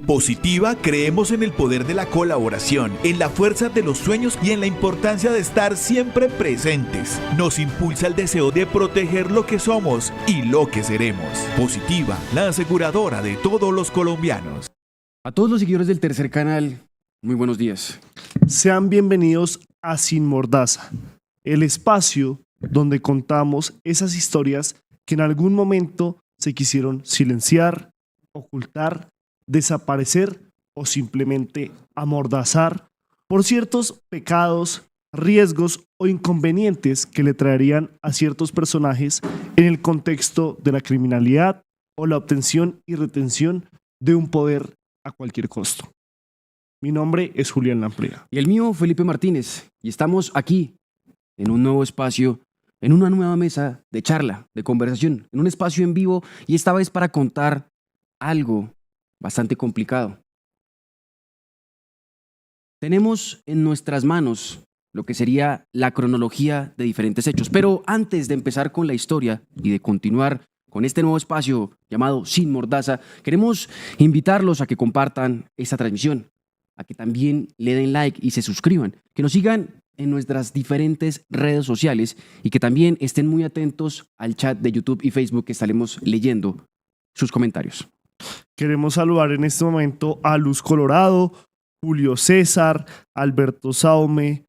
Positiva creemos en el poder de la colaboración, en la fuerza de los sueños y en la importancia de estar siempre presentes. Nos impulsa el deseo de proteger lo que somos y lo que seremos. Positiva, la aseguradora de todos los colombianos. A todos los seguidores del Tercer Canal, muy buenos días. Sean bienvenidos a Sin Mordaza, el espacio donde contamos esas historias que en algún momento se quisieron silenciar, ocultar, desaparecer o simplemente amordazar por ciertos pecados, riesgos o inconvenientes que le traerían a ciertos personajes en el contexto de la criminalidad o la obtención y retención de un poder a cualquier costo. Mi nombre es Julián Lampreda. Y el mío, Felipe Martínez. Y estamos aquí, en un nuevo espacio, en una nueva mesa de charla, de conversación, en un espacio en vivo, y esta vez para contar algo bastante complicado. Tenemos en nuestras manos lo que sería la cronología de diferentes hechos, pero antes de empezar con la historia y de continuar con este nuevo espacio llamado Sin Mordaza, queremos invitarlos a que compartan esta transmisión, a que también le den like y se suscriban, que nos sigan en nuestras diferentes redes sociales y que también estén muy atentos al chat de YouTube y Facebook, que estaremos leyendo sus comentarios. Queremos saludar en este momento a Luz Colorado, Julio César, Alberto Saume,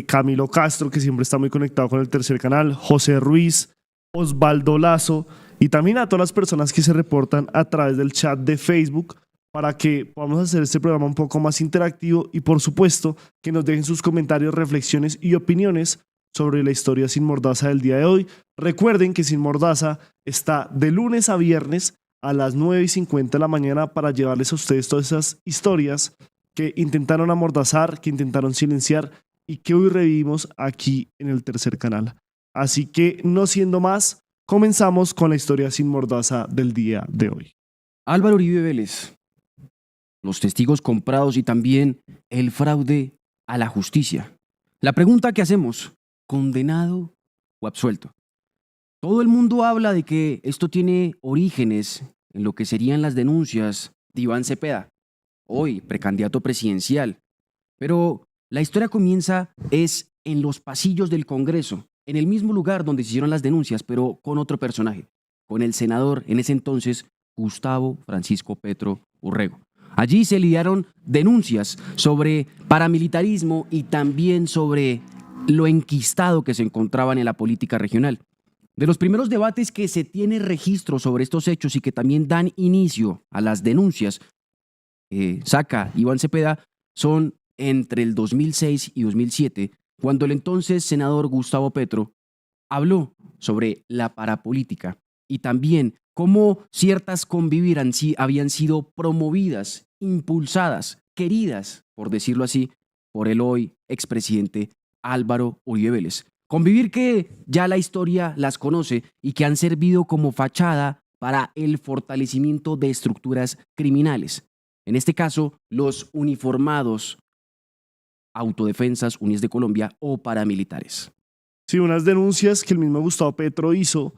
Camilo Castro, que siempre está muy conectado con el Tercer Canal, José Ruiz, Osvaldo Lazo, y también a todas las personas que se reportan a través del chat de Facebook para que podamos hacer este programa un poco más interactivo y, por supuesto, que nos dejen sus comentarios, reflexiones y opiniones sobre la historia Sin Mordaza del día de hoy. Recuerden que Sin Mordaza está de lunes a viernes a las 9:50 de la mañana para llevarles a ustedes todas esas historias que intentaron amordazar, que intentaron silenciar y que hoy revivimos aquí en el Tercer Canal. Así que, no siendo más, comenzamos con la historia Sin Mordaza del día de hoy. Álvaro Uribe Vélez, los testigos comprados y también el fraude a la justicia. La pregunta que hacemos, ¿condenado o absuelto? Todo el mundo habla de que esto tiene orígenes en lo que serían las denuncias de Iván Cepeda, hoy precandidato presidencial. Pero la historia comienza en los pasillos del Congreso, en el mismo lugar donde se hicieron las denuncias, pero con otro personaje, con el senador en ese entonces, Gustavo Francisco Petro Urrego. Allí se lidiaron denuncias sobre paramilitarismo y también sobre lo enquistado que se encontraban en la política regional. De los primeros debates que se tiene registro sobre estos hechos y que también dan inicio a las denuncias saca Iván Cepeda son entre el 2006 y 2007, cuando el entonces senador Gustavo Petro habló sobre la parapolítica y también cómo ciertas convivir habían sido promovidas, impulsadas, queridas, por decirlo así, por el hoy expresidente Álvaro Uribe Vélez. Convivir que ya la historia las conoce y que han servido como fachada para el fortalecimiento de estructuras criminales. En este caso, los uniformados Autodefensas Unidas de Colombia o paramilitares. Sí, unas denuncias que el mismo Gustavo Petro hizo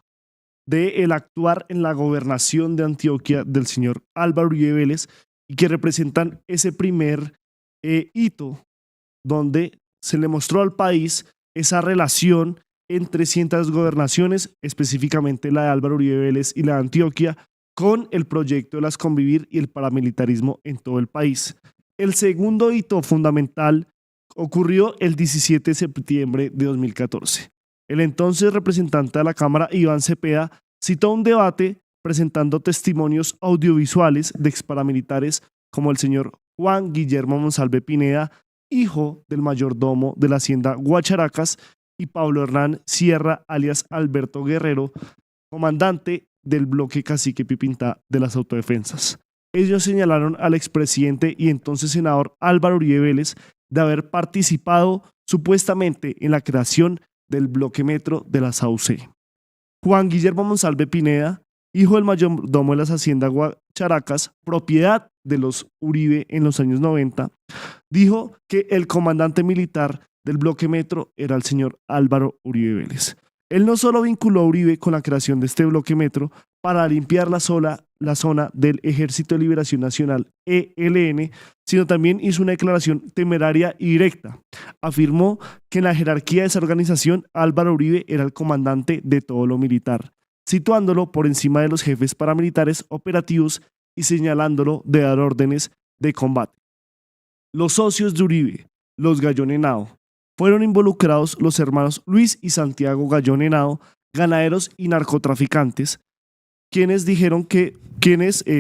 de el actuar en la gobernación de Antioquia del señor Álvaro Uribe Vélez y que representan ese primer hito donde se le mostró al país esa relación entre cientos gobernaciones, específicamente la de Álvaro Uribe Vélez y la de Antioquia, con el proyecto de las convivir y el paramilitarismo en todo el país. El segundo hito fundamental ocurrió el 17 de septiembre de 2014. El entonces representante de la Cámara, Iván Cepeda, citó un debate presentando testimonios audiovisuales de exparamilitares como el señor Juan Guillermo Monsalve Pineda, hijo del mayordomo de la hacienda Guacharacas, y Pablo Hernán Sierra, alias Alberto Guerrero, comandante del bloque Cacique Pipintá de las Autodefensas. Ellos señalaron al expresidente y entonces senador Álvaro Uribe Vélez de haber participado supuestamente en la creación del bloque metro de la SAUC. Juan Guillermo Monsalve Pineda, hijo del mayordomo de las haciendas Guacharacas, propiedad de los Uribe en los años 90, dijo que el comandante militar del bloque metro era el señor Álvaro Uribe Vélez. Él no solo vinculó a Uribe con la creación de este bloque metro para limpiar la zona del Ejército de Liberación Nacional, ELN, sino también hizo una declaración temeraria y directa. Afirmó que en la jerarquía de esa organización Álvaro Uribe era el comandante de todo lo militar, situándolo por encima de los jefes paramilitares operativos y señalándolo de dar órdenes de combate. Los socios de Uribe, los Gallón Henao, fueron involucrados los hermanos Luis y Santiago Gallón Henao, ganaderos y narcotraficantes, quienes dijeron que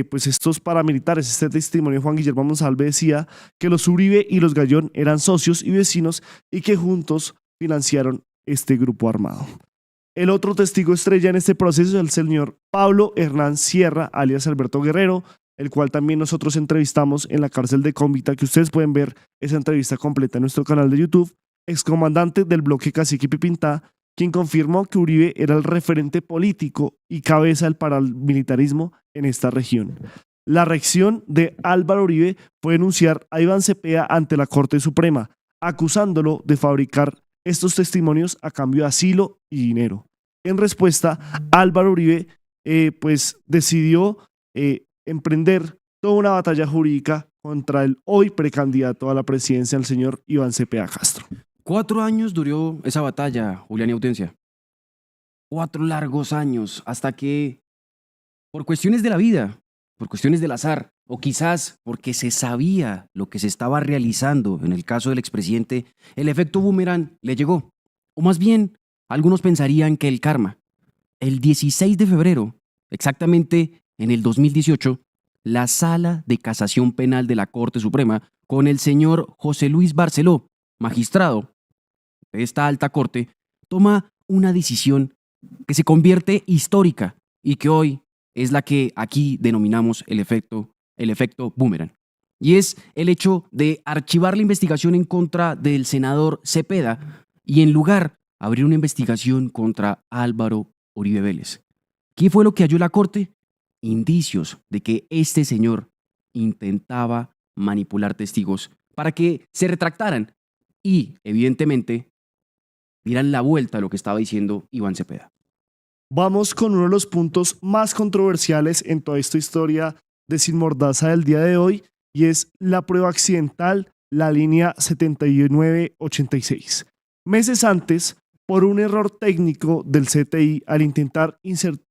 pues estos paramilitares, este testimonio de Juan Guillermo Monsalve decía que los Uribe y los Gallón eran socios y vecinos y que juntos financiaron este grupo armado. El otro testigo estrella en este proceso es el señor Pablo Hernán Sierra, alias Alberto Guerrero, el cual también nosotros entrevistamos en la cárcel de Cómbita, que ustedes pueden ver esa entrevista completa en nuestro canal de YouTube, excomandante del bloque Cacique Pipintá, quien confirmó que Uribe era el referente político y cabeza del paramilitarismo en esta región. La reacción de Álvaro Uribe fue denunciar a Iván Cepeda ante la Corte Suprema, acusándolo de fabricar estos testimonios a cambio de asilo y dinero. En respuesta, Álvaro Uribe pues decidió emprender toda una batalla jurídica contra el hoy precandidato a la presidencia, el señor Iván Cepeda Castro. 4 años duró esa batalla, Julián y Autencia. 4 largos años, hasta que, por cuestiones de la vida, por cuestiones del azar, o quizás porque se sabía lo que se estaba realizando en el caso del expresidente, el efecto boomerang le llegó. O más bien, algunos pensarían que el karma. El 16 de febrero, exactamente en el 2018, la Sala de Casación Penal de la Corte Suprema, con el señor José Luis Barceló, magistrado de esta alta corte, toma una decisión que se convierte histórica y que hoy es la que aquí denominamos el efecto boomerang. Y es el hecho de archivar la investigación en contra del senador Cepeda y en lugar abrir una investigación contra Álvaro Uribe Vélez. ¿Qué fue lo que halló la corte? Indicios de que este señor intentaba manipular testigos para que se retractaran y, evidentemente, dieran la vuelta a lo que estaba diciendo Iván Cepeda. Vamos con uno de los puntos más controversiales en toda esta historia de Sin Mordaza del día de hoy, y es la prueba accidental, la línea 7986. Meses antes, por un error técnico del CTI al intentar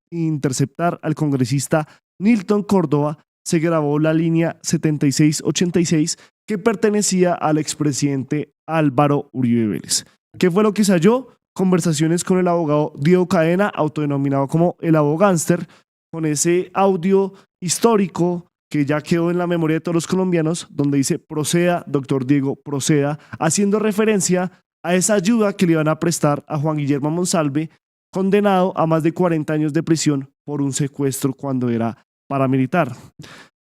interceptar al congresista Nilton Córdoba, se grabó la línea 7686 que pertenecía al expresidente Álvaro Uribe Vélez. ¿Qué fue lo que se halló? Conversaciones con el abogado Diego Cadena, autodenominado como el abogánster, con ese audio histórico que ya quedó en la memoria de todos los colombianos, donde dice proceda, doctor Diego, proceda, haciendo referencia a esa ayuda que le iban a prestar a Juan Guillermo Monsalve, condenado a más de 40 años de prisión por un secuestro cuando era paramilitar.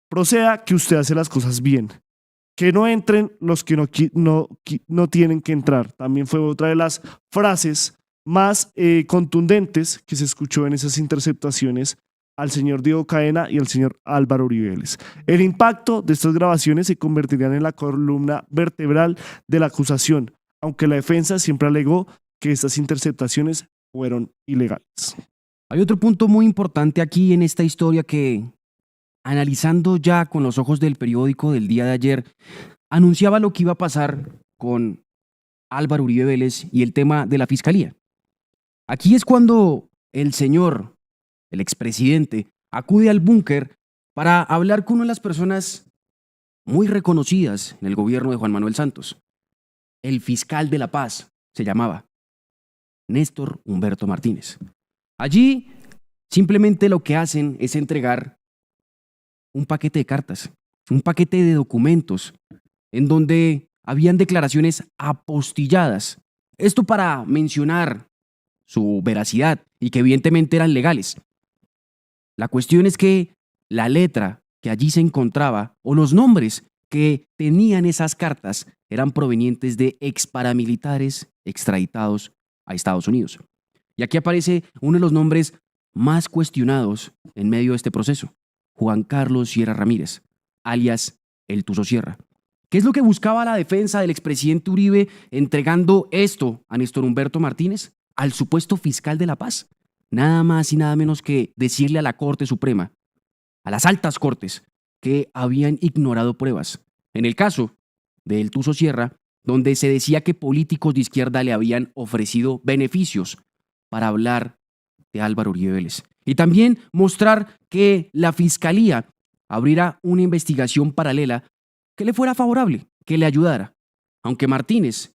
Proceda que usted hace las cosas bien. Que no entren los que no tienen que entrar. También fue otra de las frases más contundentes que se escuchó en esas interceptaciones al señor Diego Cadena y al señor Álvaro Uribe Vélez. El impacto de estas grabaciones se convertirían en la columna vertebral de la acusación, aunque la defensa siempre alegó que estas interceptaciones fueron ilegales. Hay otro punto muy importante aquí en esta historia que, analizando ya con los ojos del periódico del día de ayer, anunciaba lo que iba a pasar con Álvaro Uribe Vélez y el tema de la fiscalía. Aquí es cuando el señor, el expresidente, acude al búnker para hablar con una de las personas muy reconocidas en el gobierno de Juan Manuel Santos. El fiscal de la paz se llamaba Néstor Humberto Martínez. Allí simplemente lo que hacen es entregar un paquete de cartas, un paquete de documentos en donde habían declaraciones apostilladas. Esto para mencionar su veracidad y que evidentemente eran legales. La cuestión es que la letra que allí se encontraba o los nombres que tenían esas cartas eran provenientes de exparamilitares extraditados a Estados Unidos. Y aquí aparece uno de los nombres más cuestionados en medio de este proceso: Juan Carlos Sierra Ramírez, alias El Tuzo Sierra. ¿Qué es lo que buscaba la defensa del expresidente Uribe entregando esto a Néstor Humberto Martínez, al supuesto fiscal de la paz? Nada más y nada menos que decirle a la Corte Suprema: a las altas cortes que habían ignorado pruebas. En el caso del Tuso Sierra, donde se decía que políticos de izquierda le habían ofrecido beneficios para hablar de Álvaro Uribe Vélez. Y también mostrar que la Fiscalía abrirá una investigación paralela que le fuera favorable, que le ayudara. Aunque Martínez,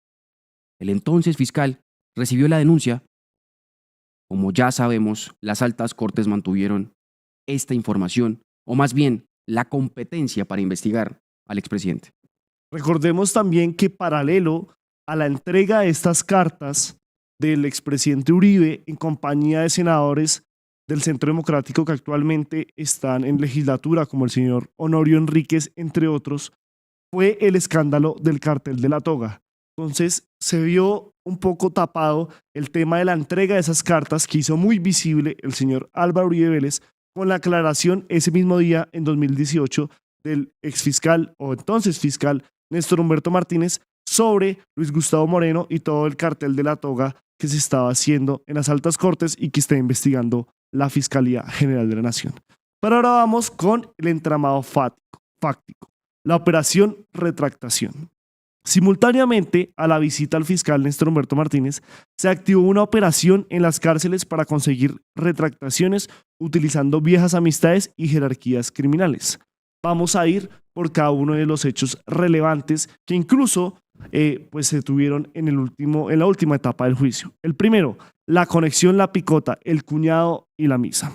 el entonces fiscal, recibió la denuncia, como ya sabemos, las altas cortes mantuvieron esta información, o más bien la competencia para investigar al expresidente. Recordemos también que paralelo a la entrega de estas cartas del expresidente Uribe en compañía de senadores del Centro Democrático que actualmente están en legislatura, como el señor Honorio Enríquez, entre otros, fue el escándalo del cartel de la toga. Entonces se vio un poco tapado el tema de la entrega de esas cartas que hizo muy visible el señor Álvaro Uribe Vélez con la aclaración ese mismo día, en 2018, del exfiscal o entonces fiscal Néstor Humberto Martínez sobre Luis Gustavo Moreno y todo el cartel de la toga que se estaba haciendo en las altas cortes y que está investigando la Fiscalía General de la Nación. Pero ahora vamos con el entramado fáctico, la operación retractación. Simultáneamente a la visita al fiscal Néstor Humberto Martínez, se activó una operación en las cárceles para conseguir retractaciones utilizando viejas amistades y jerarquías criminales. Vamos a ir por cada uno de los hechos relevantes que incluso pues se tuvieron en la última etapa del juicio. El primero, la conexión, la picota, el cuñado y la misa.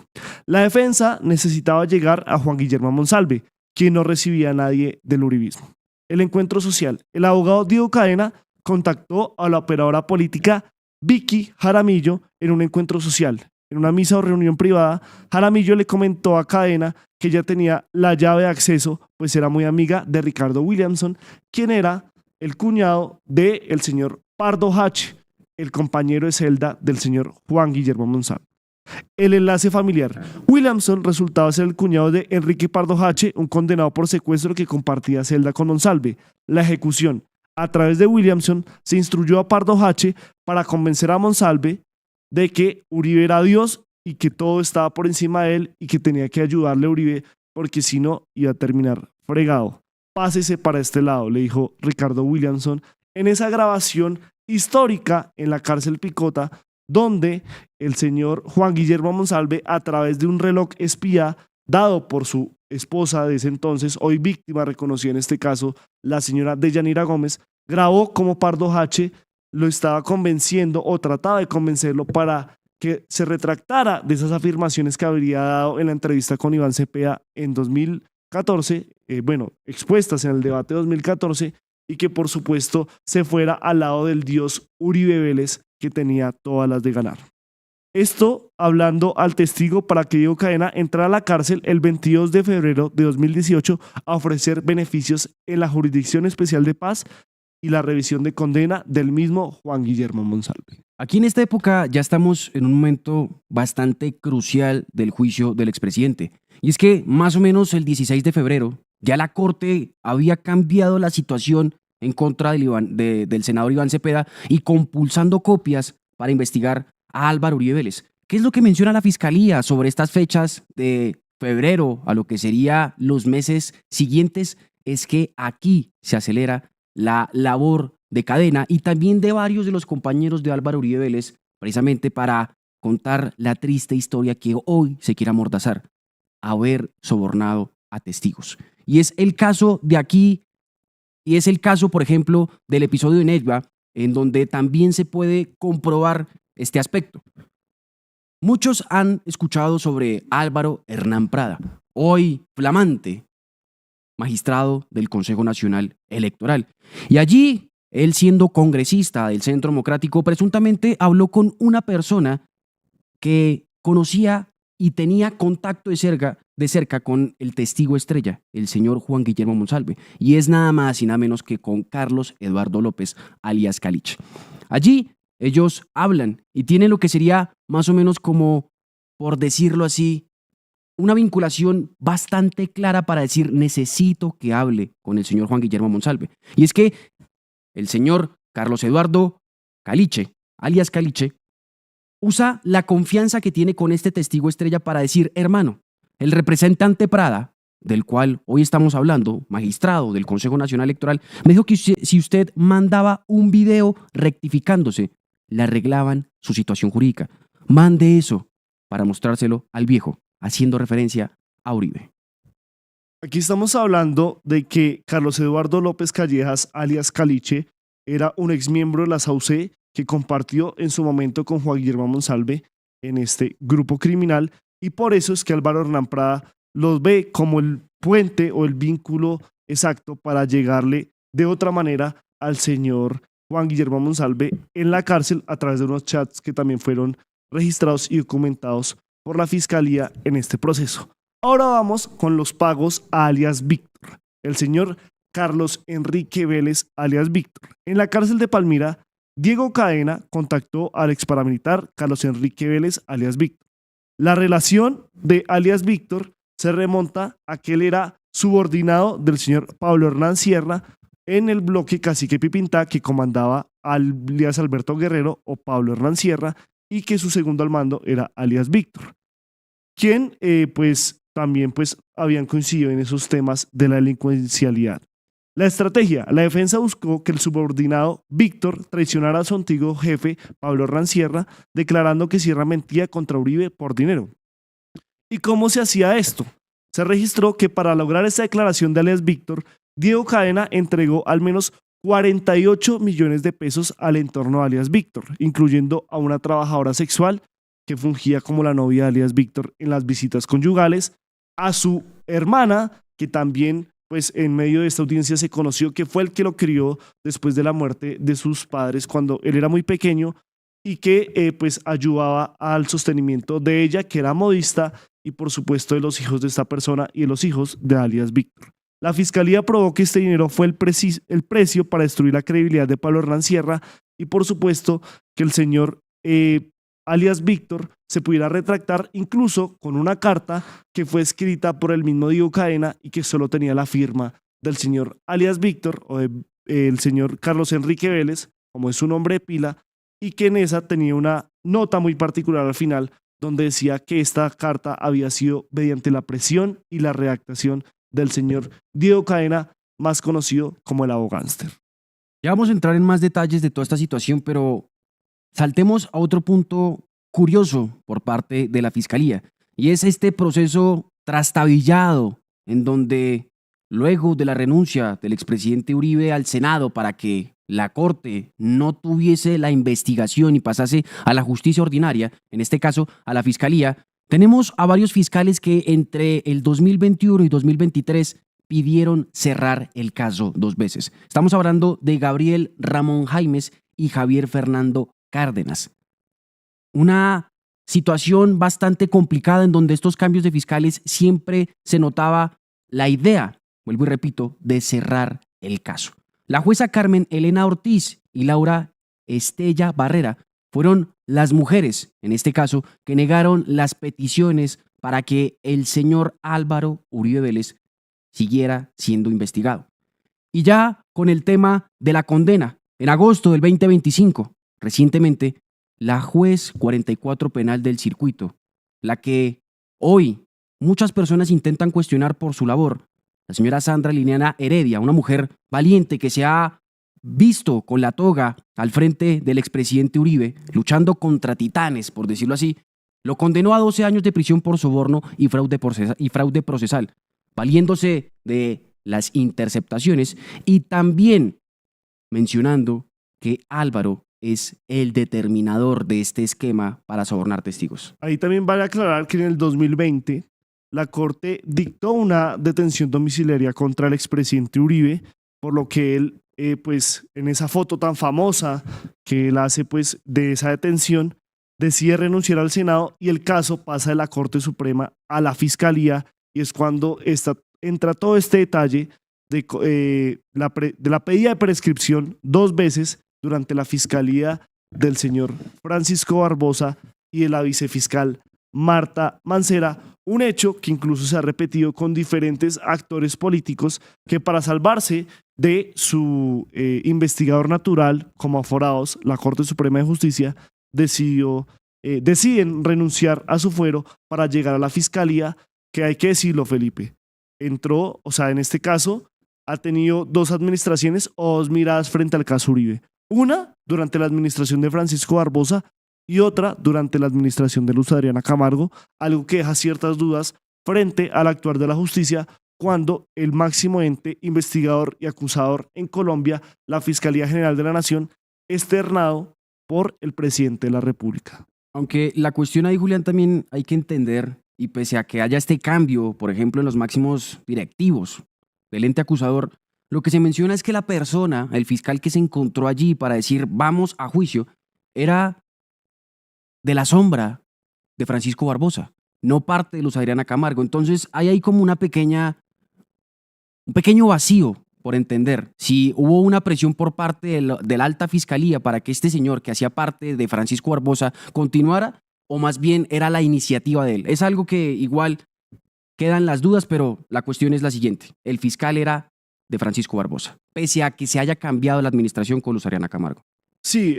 La defensa necesitaba llegar a Juan Guillermo Monsalve, quien no recibía a nadie del uribismo. El encuentro social. El abogado Diego Cadena contactó a la operadora política Vicky Jaramillo en un encuentro social. En una misa o reunión privada, Jaramillo le comentó a Cadena que ya tenía la llave de acceso, pues era muy amiga de Ricardo Williamson, quien era el cuñado del señor Pardo H., el compañero de celda del señor Juan Guillermo Monsalve. El enlace familiar. Williamson resultaba ser el cuñado de Enrique Pardo H., un condenado por secuestro que compartía celda con Monsalve. La ejecución. A través de Williamson se instruyó a Pardo H. para convencer a Monsalve de que Uribe era Dios y que todo estaba por encima de él y que tenía que ayudarle a Uribe porque si no iba a terminar fregado. Pásese para este lado, le dijo Ricardo Williamson en esa grabación histórica en la cárcel Picota, donde el señor Juan Guillermo Monsalve, a través de un reloj espía dado por su esposa de ese entonces, hoy víctima, reconocida en este caso, la señora Deyanira Gómez, grabó como Pardo H. lo estaba convenciendo o trataba de convencerlo para que se retractara de esas afirmaciones que habría dado en la entrevista con Iván Cepeda en 2014, expuestas en el debate de 2014, y que por supuesto se fuera al lado del dios Uribe Vélez, que tenía todas las de ganar. Esto hablando al testigo para que Diego Cadena entrara a la cárcel el 22 de febrero de 2018 a ofrecer beneficios en la Jurisdicción Especial de Paz y la revisión de condena del mismo Juan Guillermo Monsalve. Aquí en esta época ya estamos en un momento bastante crucial del juicio del expresidente. Y es que más o menos el 16 de febrero ya la Corte había cambiado la situación en contra del senador Iván Cepeda y compulsando copias para investigar a Álvaro Uribe Vélez. ¿Qué es lo que menciona la Fiscalía sobre estas fechas de febrero a lo que serían los meses siguientes? Es que aquí se acelera la labor de Cadena y también de varios de los compañeros de Álvaro Uribe Vélez, precisamente para contar la triste historia que hoy se quiere amordazar, haber sobornado a testigos. Y es el caso de aquí, y es el caso, por ejemplo, del episodio de Neiva, en donde también se puede comprobar este aspecto. Muchos han escuchado sobre Álvaro Hernán Prada, hoy flamante magistrado del Consejo Nacional Electoral. Y allí, él siendo congresista del Centro Democrático, presuntamente habló con una persona que conocía y tenía contacto de cerca con el testigo estrella, el señor Juan Guillermo Monsalve, y es nada más y nada menos que con Carlos Eduardo López, alias Caliche. Allí ellos hablan y tienen lo que sería más o menos como, por decirlo así, una vinculación bastante clara para decir necesito que hable con el señor Juan Guillermo Monsalve. Y es que el señor Carlos Eduardo Caliche, alias Caliche, usa la confianza que tiene con este testigo estrella para decir, hermano, el representante Prada, del cual hoy estamos hablando, magistrado del Consejo Nacional Electoral, me dijo que si usted mandaba un video rectificándose, le arreglaban su situación jurídica. Mande eso para mostrárselo al viejo, haciendo referencia a Uribe. Aquí estamos hablando de que Carlos Eduardo López Callejas, alias Caliche, era un exmiembro de la SAUC que compartió en su momento con Juan Guillermo Monsalve en este grupo criminal, y por eso es que Álvaro Hernán Prada los ve como el puente o el vínculo exacto para llegarle de otra manera al señor Juan Guillermo Monsalve en la cárcel a través de unos chats que también fueron registrados y documentados por la Fiscalía en este proceso. Ahora vamos con los pagos a alias Víctor. El señor Carlos Enrique Vélez, alias Víctor. En la cárcel de Palmira, Diego Cadena contactó al ex paramilitar Carlos Enrique Vélez, alias Víctor. La relación de alias Víctor se remonta a que él era subordinado del señor Pablo Hernán Sierra en el bloque Cacique Pipintá que comandaba alias Alberto Guerrero o Pablo Hernán Sierra, y que su segundo al mando era alias Víctor, quien también habían coincidido en esos temas de la delincuencialidad. La estrategia: la defensa buscó que el subordinado Víctor traicionara a su antiguo jefe Pablo Hernán Sierra, declarando que Sierra mentía contra Uribe por dinero. ¿Y cómo se hacía esto? Se registró que para lograr esta declaración de alias Víctor, Diego Cadena entregó al menos 48 millones de pesos al entorno de alias Víctor, incluyendo a una trabajadora sexual que fungía como la novia de alias Víctor en las visitas conyugales, a su hermana, que también en medio de esta audiencia se conoció que fue el que lo crió después de la muerte de sus padres cuando él era muy pequeño, y que ayudaba al sostenimiento de ella, que era modista, y por supuesto de los hijos de esta persona y de los hijos de alias Víctor. La Fiscalía probó que este dinero fue el precio para destruir la credibilidad de Pablo Hernán Sierra, y por supuesto que el señor alias Víctor se pudiera retractar, incluso con una carta que fue escrita por el mismo Diego Cadena y que solo tenía la firma del señor alias Víctor o el señor Carlos Enrique Vélez, como es su nombre de pila, y que en esa tenía una nota muy particular al final donde decía que esta carta había sido mediante la presión y la redactación del señor Diego Cadena, más conocido como el Abogánster. Ya vamos a entrar en más detalles de toda esta situación, pero saltemos a otro punto curioso por parte de la Fiscalía, y es este proceso trastabillado en donde, luego de la renuncia del expresidente Uribe al Senado para que la Corte no tuviese la investigación y pasase a la justicia ordinaria, en este caso a la Fiscalía, tenemos a varios fiscales que entre el 2021 y 2023 pidieron cerrar el caso 2 veces. Estamos hablando de Gabriel Ramón Jaimes y Javier Fernando Cárdenas. Una situación bastante complicada en donde estos cambios de fiscales siempre se notaba la idea, vuelvo y repito, de cerrar el caso. La jueza Carmen Elena Ortiz y Laura Estella Barrera fueron las mujeres, en este caso, que negaron las peticiones para que el señor Álvaro Uribe Vélez siguiera siendo investigado. Y ya con el tema de la condena, en agosto del 2025, recientemente, la juez 44 penal del circuito, la que hoy muchas personas intentan cuestionar por su labor, la señora Sandra Liliana Heredia, una mujer valiente que se ha visto con la toga al frente del expresidente Uribe, luchando contra titanes, por decirlo así, lo condenó a 12 años de prisión por soborno y fraude procesal, valiéndose de las interceptaciones y también mencionando que Álvaro es el determinador de este esquema para sobornar testigos. Ahí también vale aclarar que en el 2020 la Corte dictó una detención domiciliaria contra el expresidente Uribe, por lo que él, en esa foto tan famosa que él hace de esa detención, decide renunciar al Senado y el caso pasa de la Corte Suprema a la Fiscalía, y es cuando entra todo este detalle de la pedida de prescripción 2 veces durante la fiscalía del señor Francisco Barbosa y de la vicefiscal Marta Mancera, un hecho que incluso se ha repetido con diferentes actores políticos que, para salvarse de su investigador natural como aforados, la Corte Suprema de Justicia deciden renunciar a su fuero para llegar a la fiscalía, que hay que decirlo, Felipe, entró, o sea, en este caso, ha tenido dos administraciones o dos miradas frente al caso Uribe. Una durante la administración de Francisco Barbosa y otra durante la administración de Luz Adriana Camargo, algo que deja ciertas dudas frente al actuar de la justicia cuando el máximo ente investigador y acusador en Colombia, la Fiscalía General de la Nación, es ternado por el presidente de la República. Aunque la cuestión ahí, Julián, también hay que entender, y pese a que haya este cambio, por ejemplo, en los máximos directivos del ente acusador, lo que se menciona es que la persona, el fiscal que se encontró allí para decir vamos a juicio, era de la sombra de Francisco Barbosa, no parte de Luz Adriana Camargo. Entonces hay ahí como un pequeño vacío por entender si hubo una presión por parte de la alta fiscalía para que este señor que hacía parte de Francisco Barbosa continuara, o más bien era la iniciativa de él. Es algo que igual quedan las dudas, pero la cuestión es la siguiente. El fiscal era de Francisco Barbosa, pese a que se haya cambiado la administración con Luz Adriana Camargo. Sí,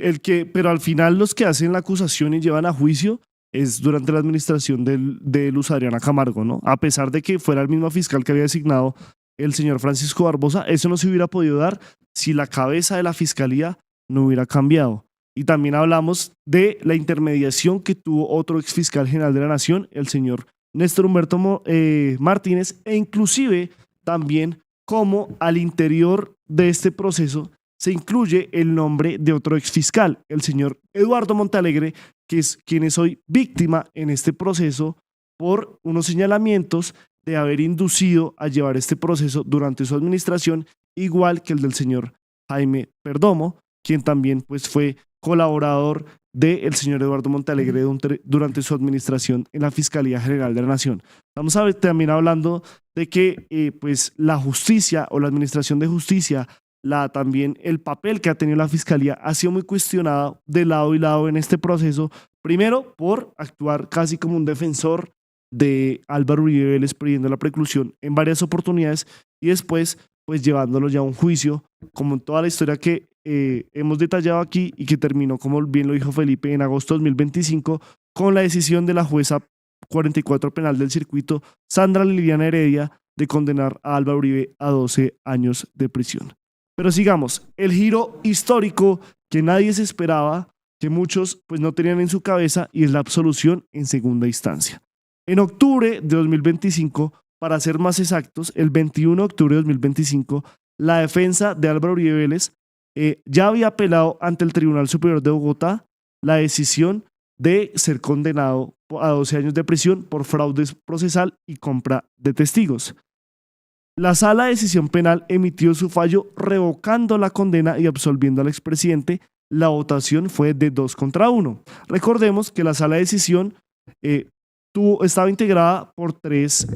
pero al final los que hacen la acusación y llevan a juicio es durante la administración de Luz Adriana Camargo, ¿no? A pesar de que fuera el mismo fiscal que había designado el señor Francisco Barbosa, eso no se hubiera podido dar si la cabeza de la fiscalía no hubiera cambiado. Y también hablamos de la intermediación que tuvo otro exfiscal general de la Nación, el señor Néstor Humberto Martínez, e inclusive también cómo al interior de este proceso se incluye el nombre de otro exfiscal, el señor Eduardo Montalegre, que es quien es hoy víctima en este proceso por unos señalamientos de haber inducido a llevar este proceso durante su administración, igual que el del señor Jaime Perdomo, quien también pues, fue colaborador del señor Eduardo Montalegre durante su administración en la Fiscalía General de la Nación. Estamos también hablando de que pues, la justicia o la administración de justicia, también el papel que ha tenido la Fiscalía ha sido muy cuestionado de lado y lado en este proceso, primero por actuar casi como un defensor de Álvaro Uribe Vélez pidiendo la preclusión en varias oportunidades y después pues llevándolo ya a un juicio, como en toda la historia que hemos detallado aquí y que terminó, como bien lo dijo Felipe, en agosto de 2025 con la decisión de la jueza 44 penal del circuito, Sandra Liliana Heredia, de condenar a Álvaro Uribe a 12 años de prisión. Pero sigamos, el giro histórico que nadie se esperaba, que muchos pues no tenían en su cabeza, y es la absolución en segunda instancia. En octubre de 2025, para ser más exactos, el 21 de octubre de 2025, la defensa de Álvaro Uribe Vélez ya había apelado ante el Tribunal Superior de Bogotá la decisión de ser condenado a 12 años de prisión por fraude procesal y compra de testigos. La Sala de Decisión Penal emitió su fallo revocando la condena y absolviendo al expresidente. La votación fue de 2-1. Recordemos que la Sala de Decisión estaba integrada por 3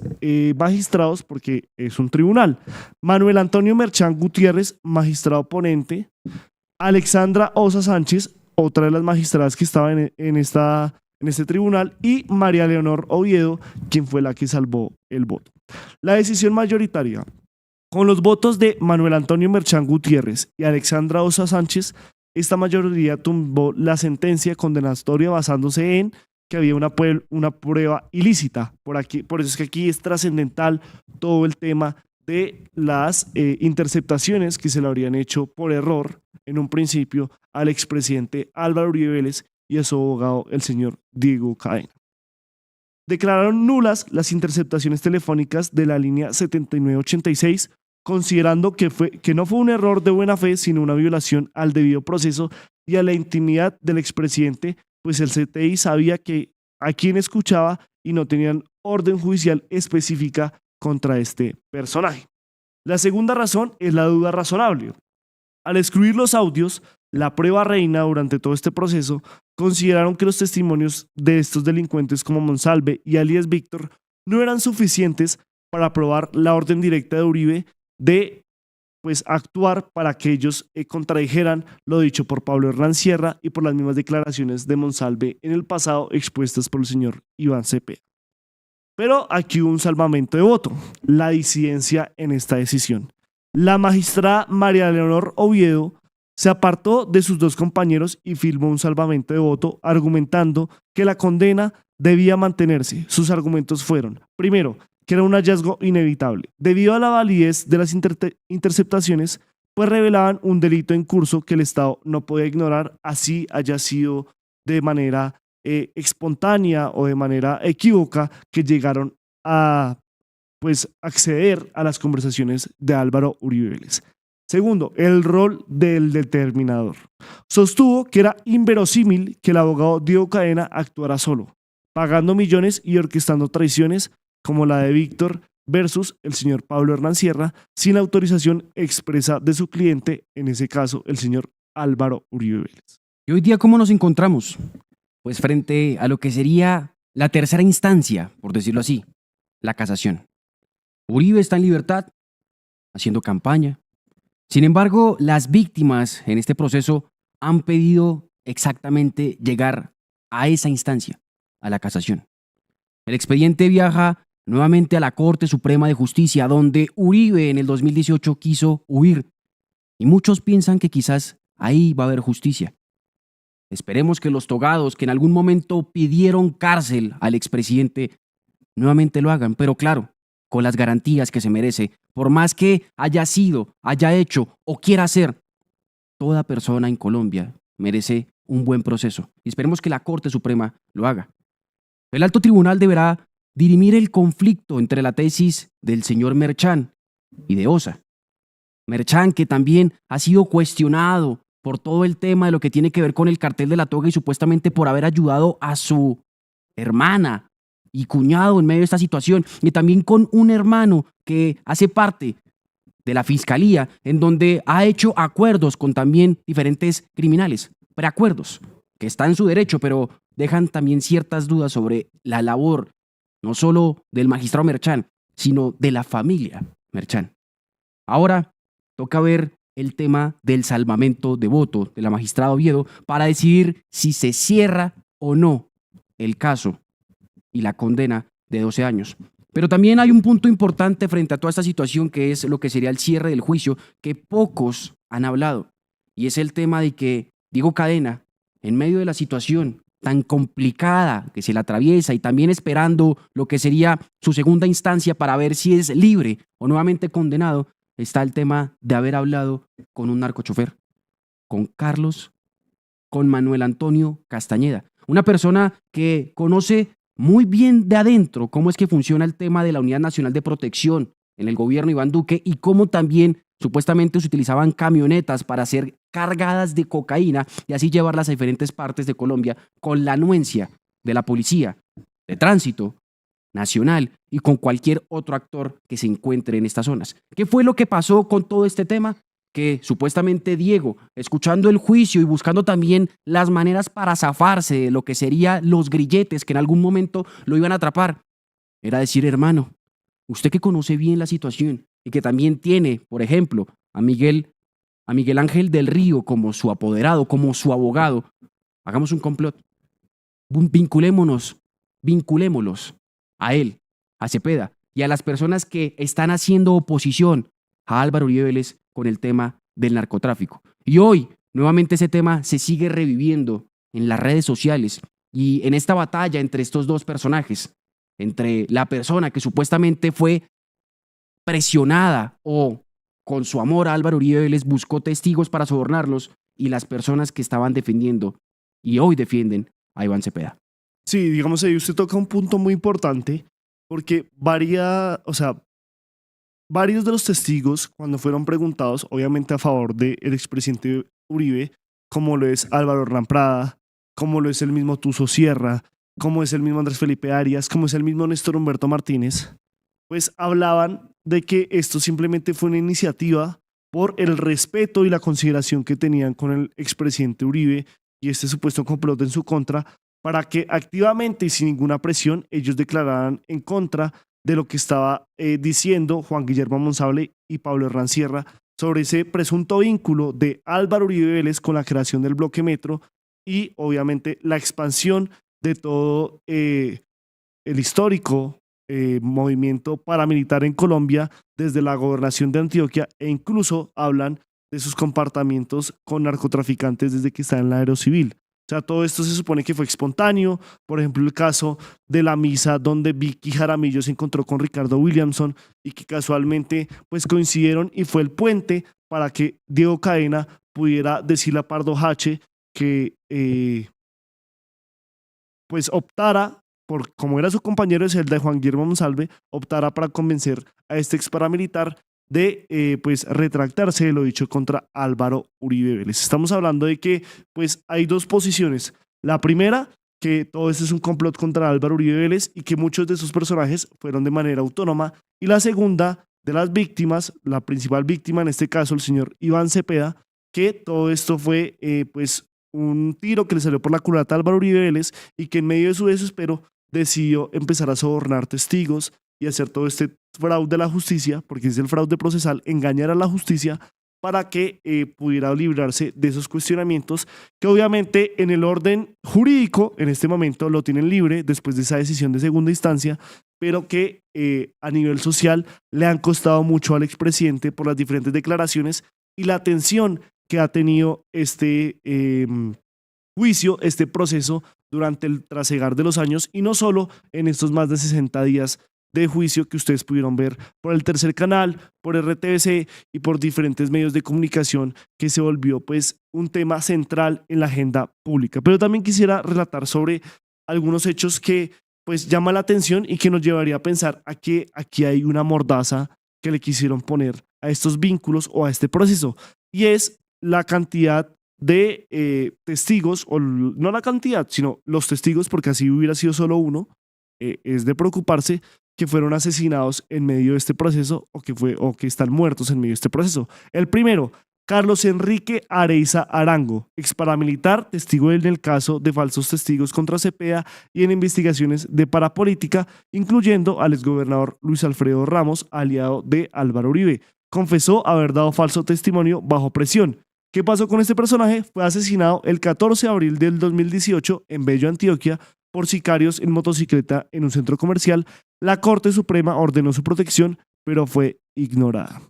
magistrados porque es un tribunal. Manuel Antonio Merchán Gutiérrez, magistrado ponente. Alexandra Osa Sánchez, otra de las magistradas que estaba en este tribunal. Y María Leonor Oviedo, quien fue la que salvó el voto. La decisión mayoritaria, con los votos de Manuel Antonio Merchán Gutiérrez y Alexandra Osa Sánchez, esta mayoría tumbó la sentencia condenatoria basándose en que había una prueba ilícita. Por eso es que aquí es trascendental todo el tema de las interceptaciones que se le habrían hecho por error en un principio al expresidente Álvaro Uribe Vélez y a su abogado, el señor Diego Cadena. Declararon nulas las interceptaciones telefónicas de la línea 7986, considerando que no fue un error de buena fe, sino una violación al debido proceso y a la intimidad del expresidente, pues el CTI sabía a quién escuchaba y no tenían orden judicial específica contra este personaje. La segunda razón es la duda razonable. Al excluir los audios, la prueba reina durante todo este proceso, consideraron que los testimonios de estos delincuentes como Monsalve y alias Víctor no eran suficientes para probar la orden directa de Uribe de pues, actuar para que ellos contradijeran lo dicho por Pablo Hernán Sierra y por las mismas declaraciones de Monsalve en el pasado expuestas por el señor Iván Cepeda. Pero aquí hubo un salvamento de voto, la disidencia en esta decisión. La magistrada María Leonor Oviedo se apartó de sus 2 compañeros y firmó un salvamento de voto argumentando que la condena debía mantenerse. Sus argumentos fueron, primero, que era un hallazgo inevitable. Debido a la validez de las interceptaciones, pues revelaban un delito en curso que el Estado no podía ignorar, así haya sido de manera espontánea o de manera equívoca que llegaron a pues acceder a las conversaciones de Álvaro Uribe Vélez. Segundo, el rol del determinador. Sostuvo que era inverosímil que el abogado Diego Cadena actuara solo, pagando millones y orquestando traiciones como la de Víctor versus el señor Pablo Hernán Sierra, sin autorización expresa de su cliente, en ese caso el señor Álvaro Uribe Vélez. ¿Y hoy día cómo nos encontramos? Pues frente a lo que sería la tercera instancia, por decirlo así, la casación. Uribe está en libertad, haciendo campaña. Sin embargo, las víctimas en este proceso han pedido exactamente llegar a esa instancia, a la casación. El expediente viaja nuevamente a la Corte Suprema de Justicia, donde Uribe en el 2018 quiso huir. Y muchos piensan que quizás ahí va a haber justicia. Esperemos que los togados que en algún momento pidieron cárcel al expresidente nuevamente lo hagan, pero claro, con las garantías que se merece, por más que haya sido, haya hecho o quiera hacer. Toda persona en Colombia merece un buen proceso y esperemos que la Corte Suprema lo haga. El alto tribunal deberá dirimir el conflicto entre la tesis del señor Merchán y de Osa. Merchán, que también ha sido cuestionado por todo el tema de lo que tiene que ver con el cartel de la toga y supuestamente por haber ayudado a su hermana y cuñado en medio de esta situación, y también con un hermano que hace parte de la fiscalía, en donde ha hecho acuerdos con también diferentes criminales, preacuerdos, que está en su derecho, pero dejan también ciertas dudas sobre la labor, no solo del magistrado Merchán, sino de la familia Merchán. Ahora toca ver el tema del salvamento de voto de la magistrada Oviedo para decidir si se cierra o no el caso y la condena de 12 años. Pero también hay un punto importante frente a toda esta situación, que es lo que sería el cierre del juicio, que pocos han hablado, y es el tema de que Diego Cadena, en medio de la situación tan complicada que se le atraviesa y también esperando lo que sería su segunda instancia para ver si es libre o nuevamente condenado, está el tema de haber hablado con un narcochofer, con Carlos, con Manuel Antonio Castañeda, una persona que conoce muy bien de adentro cómo es que funciona el tema de la Unidad Nacional de Protección en el gobierno de Iván Duque y cómo también supuestamente se utilizaban camionetas para ser cargadas de cocaína y así llevarlas a diferentes partes de Colombia con la anuencia de la policía de tránsito nacional y con cualquier otro actor que se encuentre en estas zonas. ¿Qué fue lo que pasó con todo este tema? Que supuestamente Diego, escuchando el juicio y buscando también las maneras para zafarse de lo que serían los grilletes que en algún momento lo iban a atrapar, era decir: hermano, usted que conoce bien la situación y que también tiene, por ejemplo, a Miguel Ángel del Río como su apoderado, como su abogado, hagamos un complot, vinculémonos a él, a Cepeda y a las personas que están haciendo oposición a Álvaro Uribe Vélez con el tema del narcotráfico. Y hoy, nuevamente ese tema se sigue reviviendo en las redes sociales y en esta batalla entre estos dos personajes, entre la persona que supuestamente fue presionada o con su amor a Álvaro Uribe Vélez buscó testigos para sobornarlos y las personas que estaban defendiendo y hoy defienden a Iván Cepeda. Sí, digamos ahí usted toca un punto muy importante porque varios de los testigos, cuando fueron preguntados, obviamente a favor del expresidente Uribe, como lo es Álvaro Hernán Prada, como lo es el mismo Tuso Sierra, como es el mismo Andrés Felipe Arias, como es el mismo Néstor Humberto Martínez, pues hablaban de que esto simplemente fue una iniciativa por el respeto y la consideración que tenían con el expresidente Uribe y este supuesto complot en su contra, para que activamente y sin ninguna presión ellos declararan en contra de lo que estaba diciendo Juan Guillermo Monsalve y Pablo Hernán Sierra sobre ese presunto vínculo de Álvaro Uribe Vélez con la creación del bloque Metro y obviamente la expansión de todo el histórico movimiento paramilitar en Colombia desde la gobernación de Antioquia, e incluso hablan de sus comportamientos con narcotraficantes desde que está en la Aerocivil. O sea, todo esto se supone que fue espontáneo. Por ejemplo, el caso de la misa donde Vicky Jaramillo se encontró con Ricardo Williamson y que casualmente pues coincidieron y fue el puente para que Diego Cadena pudiera decirle a Pardo Hache que pues optara por, como era su compañero de celda de Juan Guillermo Monsalve, optara para convencer a este ex paramilitar de pues retractarse de lo dicho contra Álvaro Uribe Vélez. Estamos hablando de que pues hay dos posiciones. La primera, que todo esto es un complot contra Álvaro Uribe Vélez y que muchos de sus personajes fueron de manera autónoma. Y la segunda, de las víctimas, la principal víctima en este caso, el señor Iván Cepeda, que todo esto fue pues un tiro que le salió por la culata a Álvaro Uribe Vélez y que en medio de su desespero decidió empezar a sobornar testigos y hacer todo este fraude a la justicia, porque es el fraude procesal, engañar a la justicia para que pudiera librarse de esos cuestionamientos que obviamente en el orden jurídico en este momento lo tienen libre después de esa decisión de segunda instancia, pero que a nivel social le han costado mucho al expresidente por las diferentes declaraciones y la atención que ha tenido este juicio, este proceso durante el trasegar de los años y no solo en estos más de 60 días de juicio que ustedes pudieron ver por el Tercer Canal, por RTBC y por diferentes medios de comunicación que se volvió pues un tema central en la agenda pública. Pero también quisiera relatar sobre algunos hechos que pues llaman la atención y que nos llevaría a pensar a que aquí hay una mordaza que le quisieron poner a estos vínculos o a este proceso y es la cantidad de testigos, o no la cantidad, sino los testigos, porque así hubiera sido solo uno, es de preocuparse que fueron asesinados en medio de este proceso o que están muertos en medio de este proceso. El primero, Carlos Enrique Areiza Arango, ex paramilitar, testigo en el caso de falsos testigos contra Cepeda y en investigaciones de parapolítica, incluyendo al exgobernador Luis Alfredo Ramos, aliado de Álvaro Uribe. Confesó haber dado falso testimonio bajo presión. ¿Qué pasó con este personaje? Fue asesinado el 14 de abril del 2018 en Bello, Antioquia, por sicarios en motocicleta en un centro comercial. La Corte Suprema ordenó su protección, pero fue ignorada.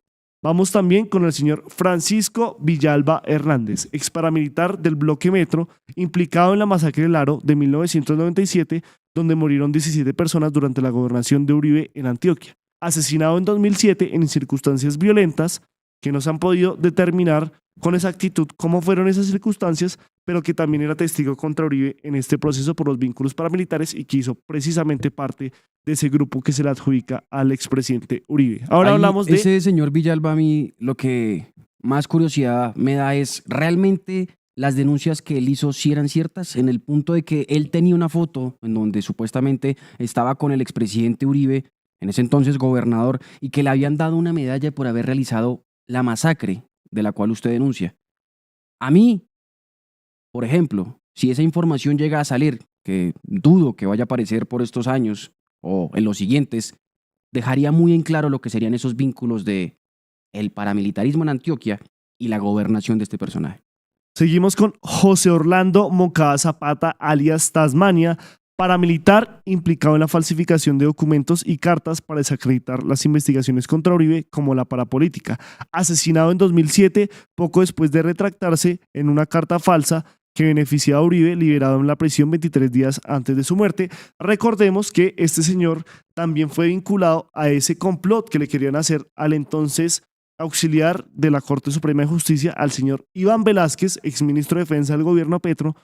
Vamos también con el señor Francisco Villalba Hernández, ex paramilitar del Bloque Metro, implicado en la masacre del Aro de 1997, donde murieron 17 personas durante la gobernación de Uribe en Antioquia. Asesinado en 2007 en circunstancias violentas que no se han podido determinar con exactitud cómo fueron esas circunstancias, pero que también era testigo contra Uribe en este proceso por los vínculos paramilitares y que hizo precisamente parte de ese grupo que se le adjudica al expresidente Uribe. Ahora Ahí, hablamos de... ese señor Villalba, a mí lo que más curiosidad me da es realmente las denuncias que él hizo si eran ciertas, en el punto de que él tenía una foto en donde supuestamente estaba con el expresidente Uribe, en ese entonces gobernador, y que le habían dado una medalla por haber realizado la masacre de la cual usted denuncia. A mí, por ejemplo, si esa información llega a salir, que dudo que vaya a aparecer por estos años o en los siguientes, dejaría muy en claro lo que serían esos vínculos de el paramilitarismo en Antioquia y la gobernación de este personaje. Seguimos con José Orlando Moncada Zapata, alias Tasmania, paramilitar implicado en la falsificación de documentos y cartas para desacreditar las investigaciones contra Uribe como la parapolítica. Asesinado en 2007, poco después de retractarse en una carta falsa que beneficiaba a Uribe, liberado en la prisión 23 días antes de su muerte. Recordemos que este señor también fue vinculado a ese complot que le querían hacer al entonces auxiliar de la Corte Suprema de Justicia, al señor Iván Velázquez, exministro de Defensa del gobierno Petro,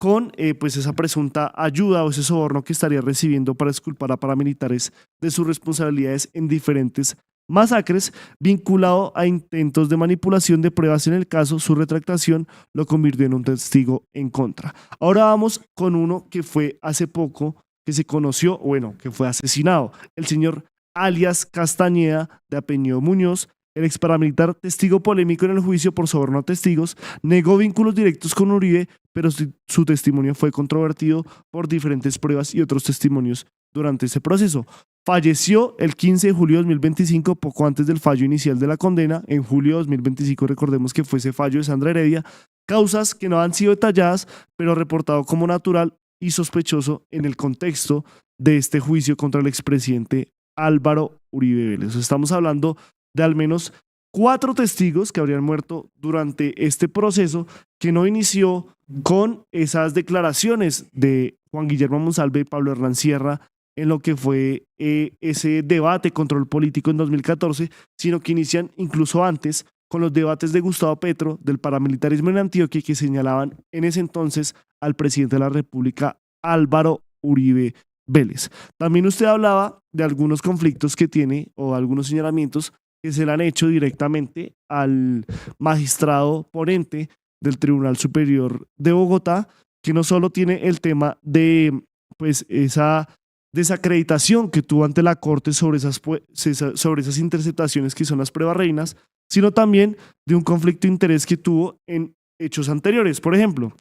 con pues esa presunta ayuda o ese soborno que estaría recibiendo para exculpar a paramilitares de sus responsabilidades en diferentes masacres, vinculado a intentos de manipulación de pruebas en el caso. Su retractación lo convirtió en un testigo en contra. Ahora vamos con uno que fue hace poco, que se conoció, bueno, que fue asesinado, el señor alias Castañeda, de apellido Muñoz. El ex paramilitar, testigo polémico en el juicio por soborno a testigos, negó vínculos directos con Uribe, pero su testimonio fue controvertido por diferentes pruebas y otros testimonios durante ese proceso. Falleció el 15 de julio de 2025, poco antes del fallo inicial de la condena. En julio de 2025, recordemos que fue ese fallo de Sandra Heredia. Causas que no han sido detalladas, pero reportado como natural y sospechoso en el contexto de este juicio contra el expresidente Álvaro Uribe Vélez. Estamos hablando de al menos 4 testigos que habrían muerto durante este proceso, que no inició con esas declaraciones de Juan Guillermo Monsalve y Pablo Hernán Sierra en lo que fue ese debate control político en 2014, sino que inician incluso antes con los debates de Gustavo Petro del paramilitarismo en Antioquia, que señalaban en ese entonces al presidente de la República, Álvaro Uribe Vélez. También usted hablaba de algunos conflictos que tiene o algunos señalamientos que se le han hecho directamente al magistrado ponente del Tribunal Superior de Bogotá, que no solo tiene el tema de pues esa desacreditación que tuvo ante la Corte sobre esas interceptaciones que son las pruebas reinas, sino también de un conflicto de interés que tuvo en hechos anteriores. Por ejemplo,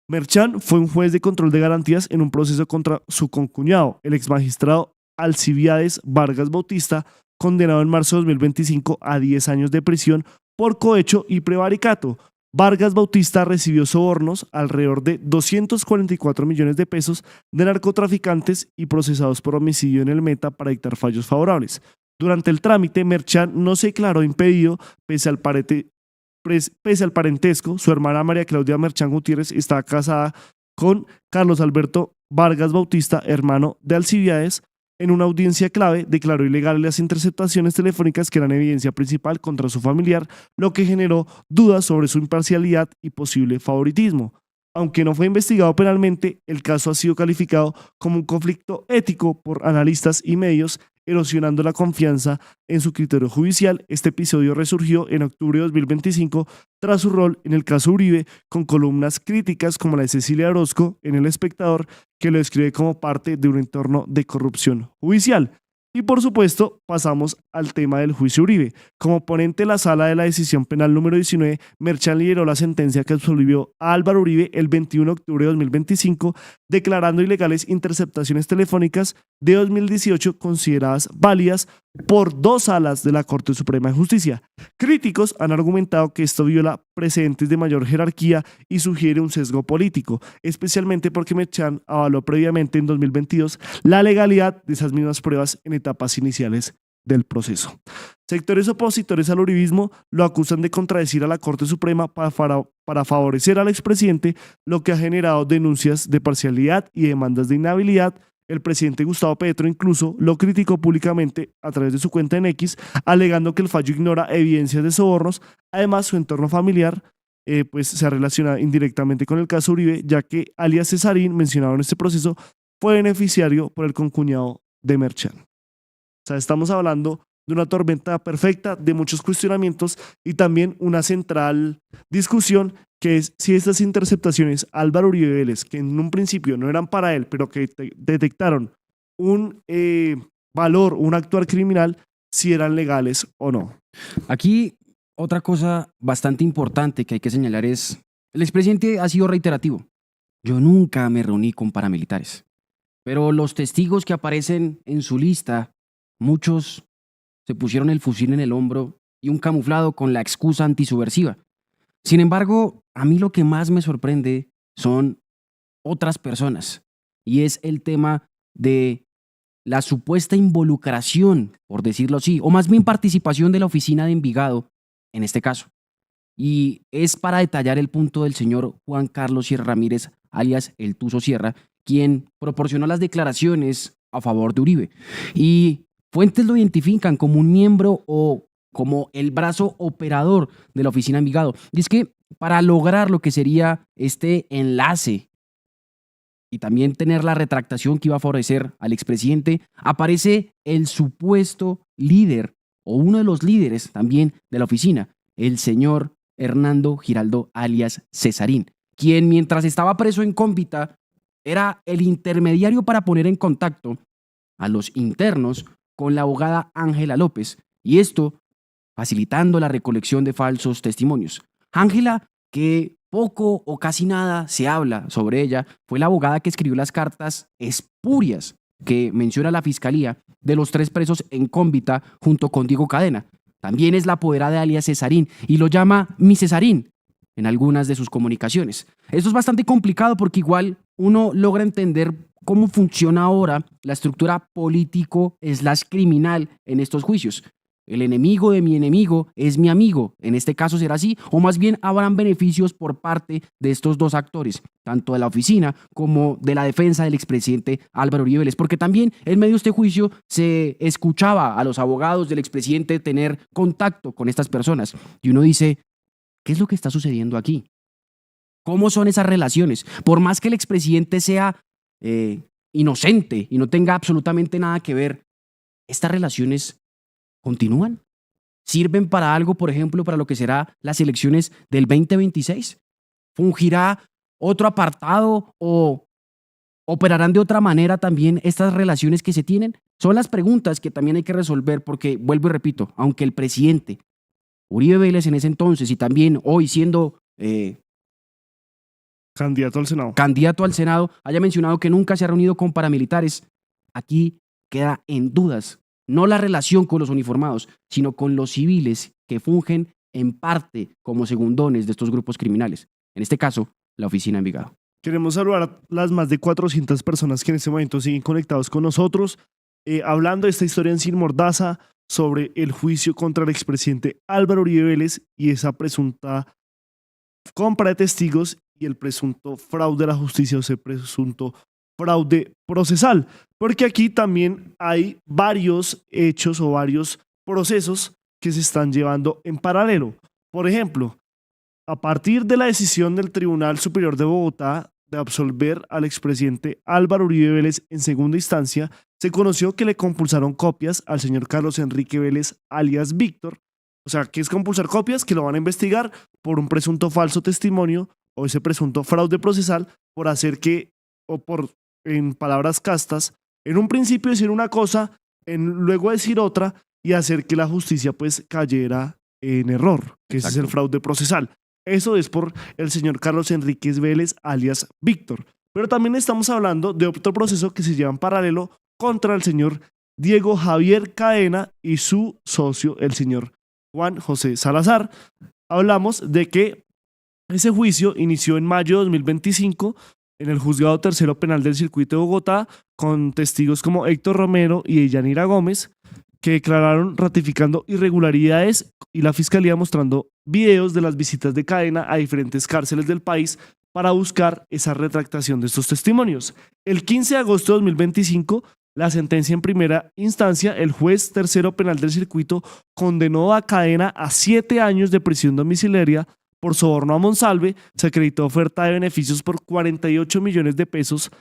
Merchan fue un juez de control de garantías en un proceso contra su concuñado, el exmagistrado Alcibiades Vargas Bautista, condenado en marzo de 2025 a 10 años de prisión por cohecho y prevaricato. Vargas Bautista recibió sobornos alrededor de 244 millones de pesos de narcotraficantes y procesados por homicidio en el Meta para dictar fallos favorables. Durante el trámite, Merchan no se declaró impedido pese al parentesco. Su hermana María Claudia Merchan Gutiérrez está casada con Carlos Alberto Vargas Bautista, hermano de Alcibiades. En una audiencia clave, declaró ilegales las interceptaciones telefónicas que eran evidencia principal contra su familiar, lo que generó dudas sobre su imparcialidad y posible favoritismo. Aunque no fue investigado penalmente, el caso ha sido calificado como un conflicto ético por analistas y medios, erosionando la confianza en su criterio judicial. Este episodio resurgió en octubre de 2025 tras su rol en el caso Uribe, con columnas críticas como la de Cecilia Orozco en El Espectador, que lo describe como parte de un entorno de corrupción judicial. Y por supuesto, pasamos al tema del juicio Uribe. Como ponente de la sala de la decisión penal número 19, Merchan lideró la sentencia que absolvió a Álvaro Uribe el 21 de octubre de 2025, declarando ilegales interceptaciones telefónicas de 2018 consideradas válidas por 2 salas de la Corte Suprema de Justicia. Críticos han argumentado que esto viola precedentes de mayor jerarquía y sugiere un sesgo político, especialmente porque Merchan avaló previamente en 2022 la legalidad de esas mismas pruebas en etapas iniciales del proceso. Sectores opositores al uribismo lo acusan de contradecir a la Corte Suprema para favorecer al expresidente, lo que ha generado denuncias de parcialidad y demandas de inhabilidad. El presidente Gustavo Petro incluso lo criticó públicamente a través de su cuenta en X, alegando que el fallo ignora evidencias de sobornos. Además, su entorno familiar pues se relaciona indirectamente con el caso Uribe, ya que alias Cesarín, mencionado en este proceso, fue beneficiario por el concuñado de Merchan. O sea, estamos hablando de una tormenta perfecta, de muchos cuestionamientos y también una central discusión, que es si estas interceptaciones Álvaro Uribe Vélez, que en un principio no eran para él, pero que detectaron un valor, un actuar criminal, si eran legales o no. Aquí otra cosa bastante importante que hay que señalar es, el expresidente ha sido reiterativo. Yo nunca me reuní con paramilitares, pero los testigos que aparecen en su lista, muchos se pusieron el fusil en el hombro y un camuflado con la excusa antisubversiva. Sin embargo, a mí lo que más me sorprende son otras personas, y es el tema de la supuesta involucración, por decirlo así, o más bien participación de la oficina de Envigado en este caso. Y es para detallar el punto del señor Juan Carlos Sierra Ramírez, alias el Tuzo Sierra, quien proporcionó las declaraciones a favor de Uribe. Y fuentes lo identifican como un miembro o como el brazo operador de la oficina Envigado. Y es que para lograr lo que sería este enlace y también tener la retractación que iba a favorecer al expresidente, aparece el supuesto líder o uno de los líderes también de la oficina, el señor Hernando Giraldo alias Cesarín, quien mientras estaba preso en Cómbita era el intermediario para poner en contacto a los internos con la abogada Ángela López, y esto facilitando la recolección de falsos testimonios. Ángela, que poco o casi nada se habla sobre ella, fue la abogada que escribió las cartas espurias que menciona la fiscalía de los 3 presos en Cómbita junto con Diego Cadena. También es la apoderada de alias Cesarín y lo llama mi Cesarín en algunas de sus comunicaciones. Esto es bastante complicado porque igual uno logra entender cómo funciona ahora la estructura político/criminal en estos juicios. el enemigo de mi enemigo es mi amigo. En este caso será así, o más bien habrán beneficios por parte de estos dos actores, tanto de la oficina como de la defensa del expresidente Álvaro Uribe Vélez, porque también en medio de este juicio se escuchaba a los abogados del expresidente tener contacto con estas personas. Y uno dice, ¿qué es lo que está sucediendo aquí? ¿Cómo son esas relaciones? Por más que el expresidente sea inocente y no tenga absolutamente nada que ver, estas relaciones continúan. ¿Sirven para algo, por ejemplo, para lo que será las elecciones del 2026? ¿Fungirá otro apartado o operarán de otra manera también estas relaciones que se tienen? Son las preguntas que también hay que resolver porque, vuelvo y repito, aunque el presidente Uribe Vélez en ese entonces y también hoy siendo candidato al Senado, haya mencionado que nunca se ha reunido con paramilitares, aquí queda en dudas no la relación con los uniformados, sino con los civiles que fungen en parte como segundones de estos grupos criminales. En este caso, la oficina Envigado. Queremos saludar a las más de 400 personas que en este momento siguen conectados con nosotros, hablando de esta historia en Sin Mordaza, sobre el juicio contra el expresidente Álvaro Uribe Vélez y esa presunta compra de testigos y el presunto fraude a la justicia o ese presunto fraude procesal. Porque aquí también hay varios hechos o varios procesos que se están llevando en paralelo. Por ejemplo, a partir de la decisión del Tribunal Superior de Bogotá de absolver al expresidente Álvaro Uribe Vélez en segunda instancia, se conoció que le compulsaron copias al señor Carlos Enrique Vélez, alias Víctor. O sea, ¿qué es compulsar copias? Que lo van a investigar por un presunto falso testimonio o ese presunto fraude procesal por hacer que, o por, en palabras castas, en un principio decir una cosa, luego decir otra y hacer que la justicia pues cayera en error, que ese es el fraude procesal. Eso es por el señor Carlos Enríquez Vélez, alias Víctor. Pero también estamos hablando de otro proceso que se lleva en paralelo contra el señor Diego Javier Cadena y su socio, el señor Juan José Salazar. Hablamos de que ese juicio inició en mayo de 2025 en el Juzgado Tercero Penal del Circuito de Bogotá con testigos como Héctor Romero y Yanira Gómez, que declararon ratificando irregularidades y la Fiscalía mostrando videos de las visitas de Cadena a diferentes cárceles del país para buscar esa retractación de estos testimonios. El 15 de agosto de 2025, la sentencia en primera instancia, el juez tercero penal del circuito condenó a Cadena a 7 años de prisión domiciliaria por soborno a Monsalve. Se acreditó oferta de beneficios por 48 millones de pesos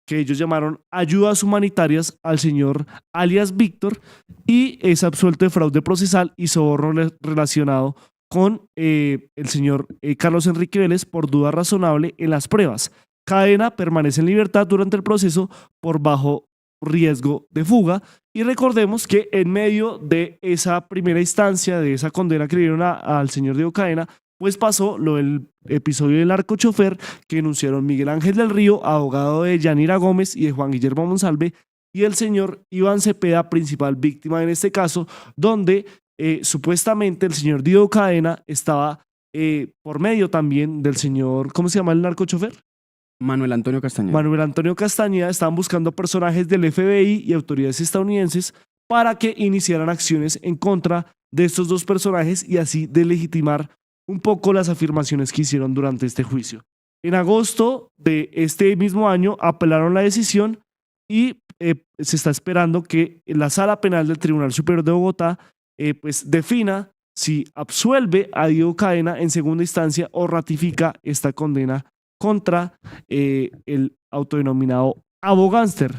que ellos llamaron ayudas humanitarias al señor alias Víctor, y es absuelto de fraude procesal y soborno relacionado con el señor Carlos Enrique Vélez por duda razonable en las pruebas. Cadena permanece en libertad durante el proceso por bajo riesgo de fuga, y recordemos que en medio de esa primera instancia, de esa condena que le dieron al señor Diego Cadena, pues pasó lo del episodio del narcochofer que denunciaron Miguel Ángel del Río, abogado de Yanira Gómez y de Juan Guillermo Monsalve, y el señor Iván Cepeda, principal víctima en este caso, donde supuestamente el señor Diego Cadena estaba por medio también del señor, ¿cómo se llama el narcochofer? Manuel Antonio Castañeda. Manuel Antonio Castañeda. Estaban buscando personajes del FBI y autoridades estadounidenses para que iniciaran acciones en contra de estos dos personajes y así delegitimar un poco las afirmaciones que hicieron durante este juicio. En agosto de este mismo año apelaron la decisión y se está esperando que la Sala Penal del Tribunal Superior de Bogotá pues defina si absuelve a Diego Cadena en segunda instancia o ratifica esta condena contra el autodenominado abogánster.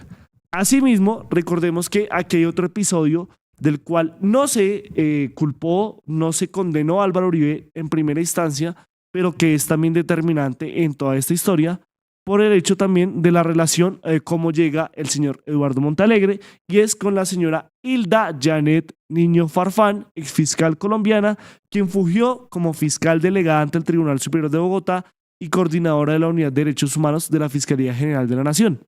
Asimismo, recordemos que aquí hay otro episodio del cual no se culpó, no se condenó a Álvaro Uribe en primera instancia, pero que es también determinante en toda esta historia por el hecho también de la relación, cómo llega el señor Eduardo Montalegre, y es con la señora Hilda Janet Niño Farfán, exfiscal colombiana, quien fungió como fiscal delegada ante el Tribunal Superior de Bogotá y coordinadora de la Unidad de Derechos Humanos de la Fiscalía General de la Nación.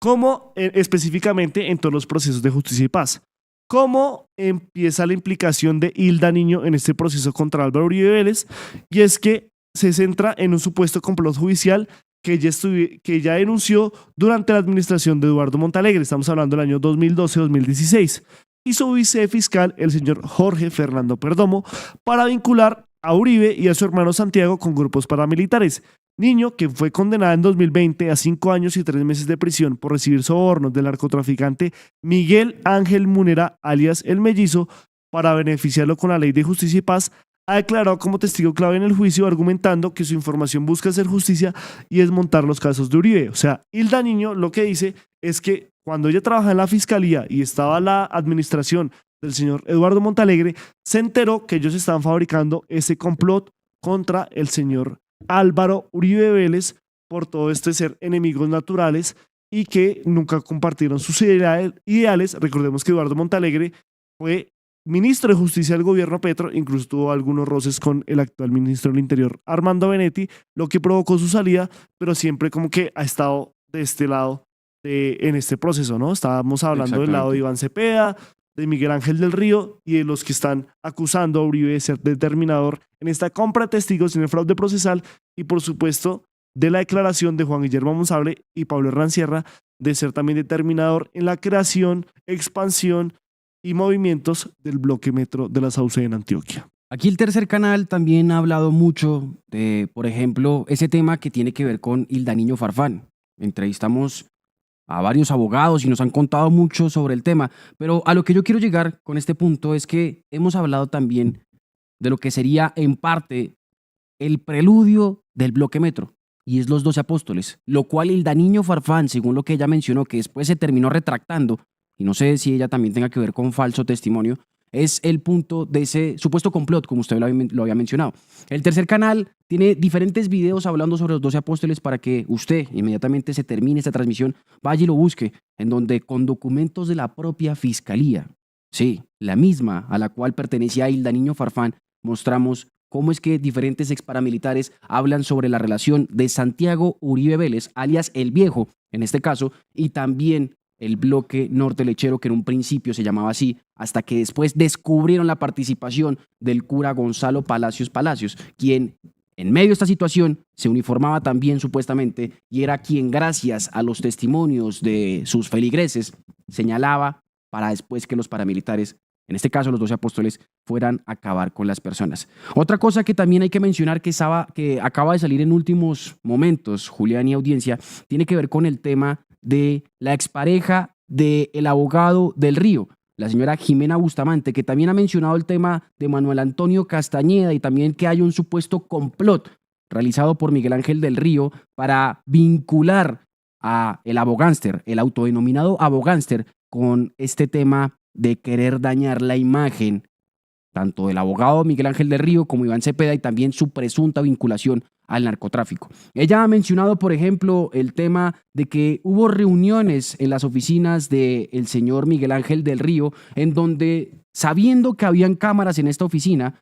¿Cómo específicamente en todos los procesos de justicia y paz? ¿Cómo empieza la implicación de Hilda Niño en este proceso contra Álvaro Uribe Vélez? Y es que se centra en un supuesto complot judicial que ella denunció durante la administración de Eduardo Montalegre. Estamos hablando del año 2012-2016. y su vicefiscal, el señor Jorge Fernando Perdomo, para vincular a Uribe y a su hermano Santiago con grupos paramilitares. Niño que fue condenada en 2020 a 5 años y 3 meses de prisión por recibir sobornos del narcotraficante Miguel Ángel Munera, alias El Mellizo, para beneficiarlo con la Ley de Justicia y Paz, ha declarado como testigo clave en el juicio, argumentando que su información busca hacer justicia y desmontar los casos de Uribe. O sea, Hilda Niño lo que dice es que cuando ella trabajaba en la fiscalía y estaba la administración del señor Eduardo Montalegre, se enteró que ellos estaban fabricando ese complot contra el señor Álvaro Uribe Vélez por todo este ser enemigos naturales y que nunca compartieron sus ideales. Recordemos que Eduardo Montalegre fue ministro de Justicia del gobierno Petro, incluso tuvo algunos roces con el actual ministro del Interior, Armando Benetti, lo que provocó su salida, pero siempre como que ha estado de este lado en este proceso, ¿no? Estábamos hablando del lado de Iván Cepeda, de Miguel Ángel del Río y de los que están acusando a Uribe de ser determinador en esta compra de testigos en el fraude procesal y por supuesto de la declaración de Juan Guillermo Monsalve y Pablo Hernán Sierra de ser también determinador en la creación, expansión y movimientos del bloque metro de la Sauce en Antioquia. Aquí el tercer canal también ha hablado mucho de, por ejemplo, ese tema que tiene que ver con Hilda Niño Farfán. Entrevistamos a varios abogados y nos han contado mucho sobre el tema, pero a lo que yo quiero llegar con este punto es que hemos hablado también de lo que sería en parte el preludio del bloque metro, y es los 12 apóstoles, lo cual Hilda Niño Farfán, según lo que ella mencionó, que después se terminó retractando, y no sé si ella también tenga que ver con falso testimonio, es el punto de ese supuesto complot, como usted lo había mencionado. El tercer canal tiene diferentes videos hablando sobre los 12 apóstoles para que usted, inmediatamente se termine esta transmisión, vaya y lo busque, en donde con documentos de la propia fiscalía, sí, la misma a la cual pertenecía Hilda Niño Farfán, mostramos cómo es que diferentes exparamilitares hablan sobre la relación de Santiago Uribe Vélez, alias El Viejo, en este caso, y también el bloque norte lechero, que en un principio se llamaba así, hasta que después descubrieron la participación del cura Gonzalo Palacios, quien en medio de esta situación se uniformaba también supuestamente y era quien, gracias a los testimonios de sus feligreses, señalaba para después que los paramilitares, en este caso los 12 apóstoles, fueran a acabar con las personas. Otra cosa que también hay que mencionar que acaba de salir en últimos momentos, Julián y audiencia, tiene que ver con el tema de la expareja del abogado del Río, la señora Jimena Bustamante, que también ha mencionado el tema de Manuel Antonio Castañeda y también que hay un supuesto complot realizado por Miguel Ángel del Río para vincular a el abogánster, el autodenominado abogánster, con este tema de querer dañar la imagen tanto del abogado Miguel Ángel del Río como Iván Cepeda y también su presunta vinculación al narcotráfico. Ella ha mencionado, por ejemplo, el tema de que hubo reuniones en las oficinas del señor Miguel Ángel del Río en donde, sabiendo que habían cámaras en esta oficina,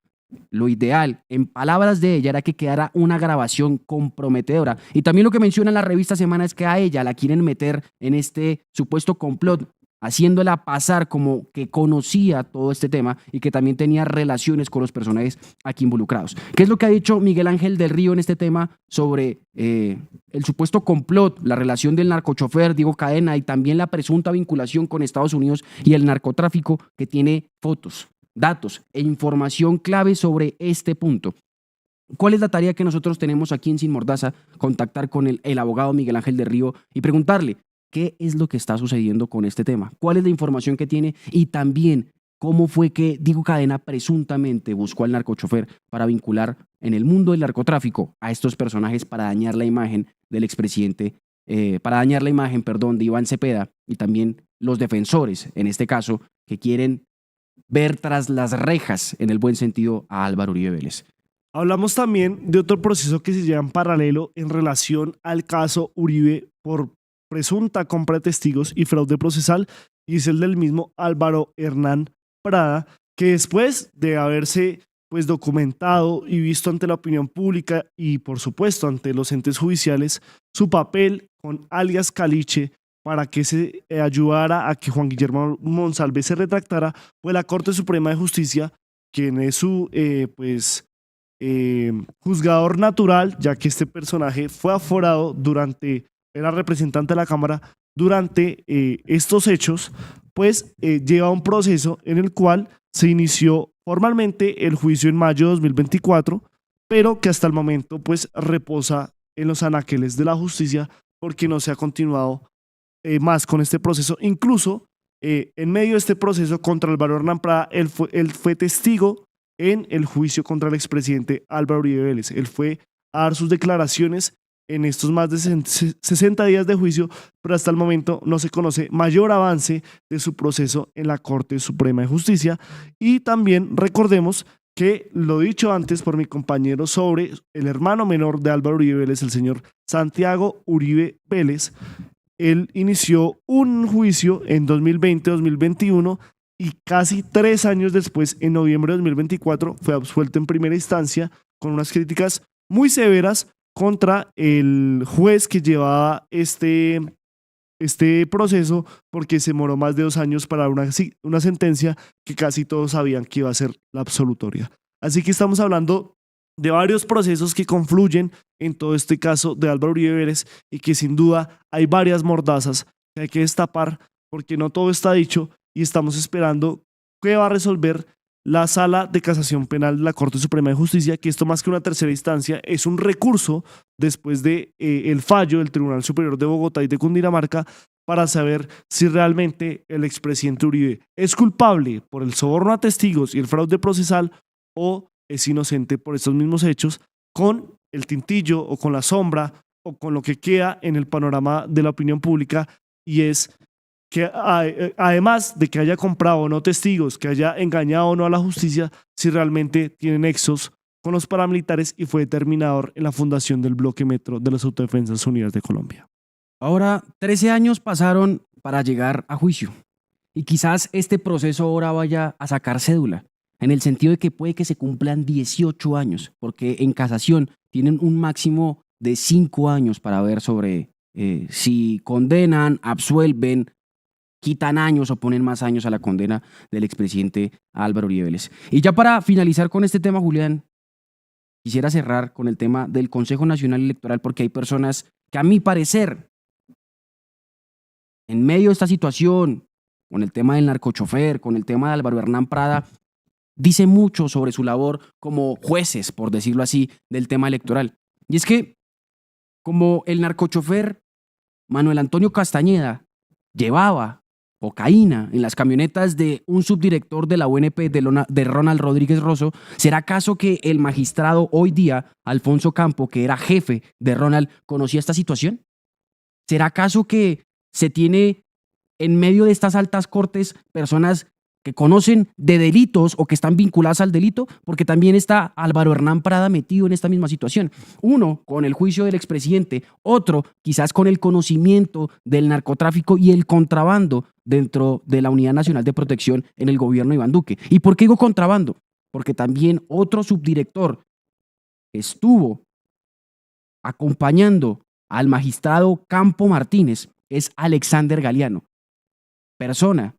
lo ideal, en palabras de ella, era que quedara una grabación comprometedora. Y también lo que menciona en la revista Semana es que a ella la quieren meter en este supuesto complot, haciéndola pasar como que conocía todo este tema y que también tenía relaciones con los personajes aquí involucrados. ¿Qué es lo que ha dicho Miguel Ángel del Río en este tema sobre el supuesto complot, la relación del narcochofer Diego Cadena y también la presunta vinculación con Estados Unidos y el narcotráfico, que tiene fotos, datos e información clave sobre este punto? ¿Cuál es la tarea que nosotros tenemos aquí en Sin Mordaza? Contactar con el abogado Miguel Ángel del Río y preguntarle qué es lo que está sucediendo con este tema, cuál es la información que tiene y también cómo fue que Diego Cadena presuntamente buscó al narcochofer para vincular en el mundo del narcotráfico a estos personajes para dañar la imagen del expresidente, de Iván Cepeda y también los defensores, en este caso, que quieren ver tras las rejas, en el buen sentido, a Álvaro Uribe Vélez. Hablamos también de otro proceso que se lleva en paralelo en relación al caso Uribe por presunta compra de testigos y fraude procesal, y es el del mismo Álvaro Hernán Prada, que después de haberse pues documentado y visto ante la opinión pública y por supuesto ante los entes judiciales su papel con alias Caliche para que se ayudara a que Juan Guillermo Monsalve se retractara, fue la Corte Suprema de Justicia, quien es su juzgador natural, ya que este personaje fue aforado era representante de la Cámara durante estos hechos, pues lleva un proceso en el cual se inició formalmente el juicio en mayo de 2024, pero que hasta el momento pues reposa en los anaqueles de la justicia porque no se ha continuado más con este proceso. Incluso en medio de este proceso contra Álvaro Hernán Prada, él fue testigo en el juicio contra el expresidente Álvaro Uribe Vélez. Él fue a dar sus declaraciones en estos más de 60 días de juicio, pero hasta el momento no se conoce mayor avance de su proceso en la Corte Suprema de Justicia. Y también recordemos que lo dicho antes por mi compañero sobre el hermano menor de Álvaro Uribe Vélez, el señor Santiago Uribe Vélez, él inició un juicio en 2020-2021 y casi 3 años después, en noviembre de 2024, fue absuelto en primera instancia con unas críticas muy severas contra el juez que llevaba este proceso, porque se demoró más de 2 años para una sentencia que casi todos sabían que iba a ser la absolutoria. Así que estamos hablando de varios procesos que confluyen en todo este caso de Álvaro Uribe Vélez y que sin duda hay varias mordazas que hay que destapar porque no todo está dicho y estamos esperando qué va a resolver la Sala de Casación Penal de la Corte Suprema de Justicia, que esto más que una tercera instancia es un recurso después de el fallo del Tribunal Superior de Bogotá y de Cundinamarca para saber si realmente el expresidente Uribe es culpable por el soborno a testigos y el fraude procesal o es inocente por estos mismos hechos, con el tintillo o con la sombra o con lo que queda en el panorama de la opinión pública, y es que además de que haya comprado o no testigos, que haya engañado o no a la justicia, si realmente tiene nexos con los paramilitares y fue determinador en la fundación del Bloque Metro de las Autodefensas Unidas de Colombia. Ahora, 13 años pasaron para llegar a juicio y quizás este proceso ahora vaya a sacar cédula, en el sentido de que puede que se cumplan 18 años, porque en casación tienen un máximo de 5 años para ver sobre si condenan, absuelven, quitan años o ponen más años a la condena del expresidente Álvaro Uribe Vélez. Y ya para finalizar con este tema, Julián, quisiera cerrar con el tema del Consejo Nacional Electoral, porque hay personas que a mi parecer, en medio de esta situación, con el tema del narcochofer, con el tema de Álvaro Hernán Prada, dice mucho sobre su labor como jueces, por decirlo así, del tema electoral. Y es que, como el narcochofer Manuel Antonio Castañeda llevaba cocaína en las camionetas de un subdirector de la UNP de Ronald Rodríguez Rosso, ¿será acaso que el magistrado hoy día, Alfonso Campo, que era jefe de Ronald, conocía esta situación? ¿Será acaso que se tiene en medio de estas altas cortes personas que conocen de delitos o que están vinculadas al delito? Porque también está Álvaro Hernán Prada metido en esta misma situación. Uno con el juicio del expresidente, otro quizás con el conocimiento del narcotráfico y el contrabando dentro de la Unidad Nacional de Protección en el gobierno de Iván Duque. ¿Y por qué digo contrabando? Porque también otro subdirector estuvo acompañando al magistrado Campo Martínez es Alexander Galeano, persona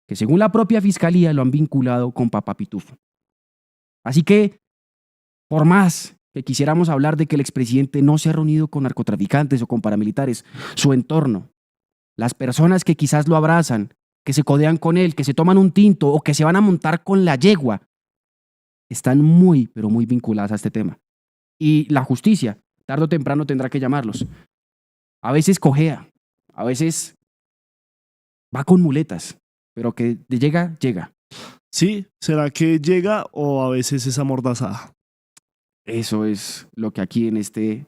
que según la propia fiscalía lo han vinculado con Papá Pitufo. Así que, por más que quisiéramos hablar de que el expresidente no se ha reunido con narcotraficantes o con paramilitares, su entorno, las personas que quizás lo abrazan, que se codean con él, que se toman un tinto o que se van a montar con la yegua, están muy, pero muy vinculadas a este tema. Y la justicia, tarde o temprano, tendrá que llamarlos. A veces cojea, a veces va con muletas, pero que llega, llega. Sí, ¿será que llega o a veces es amordazada? Eso es lo que aquí en este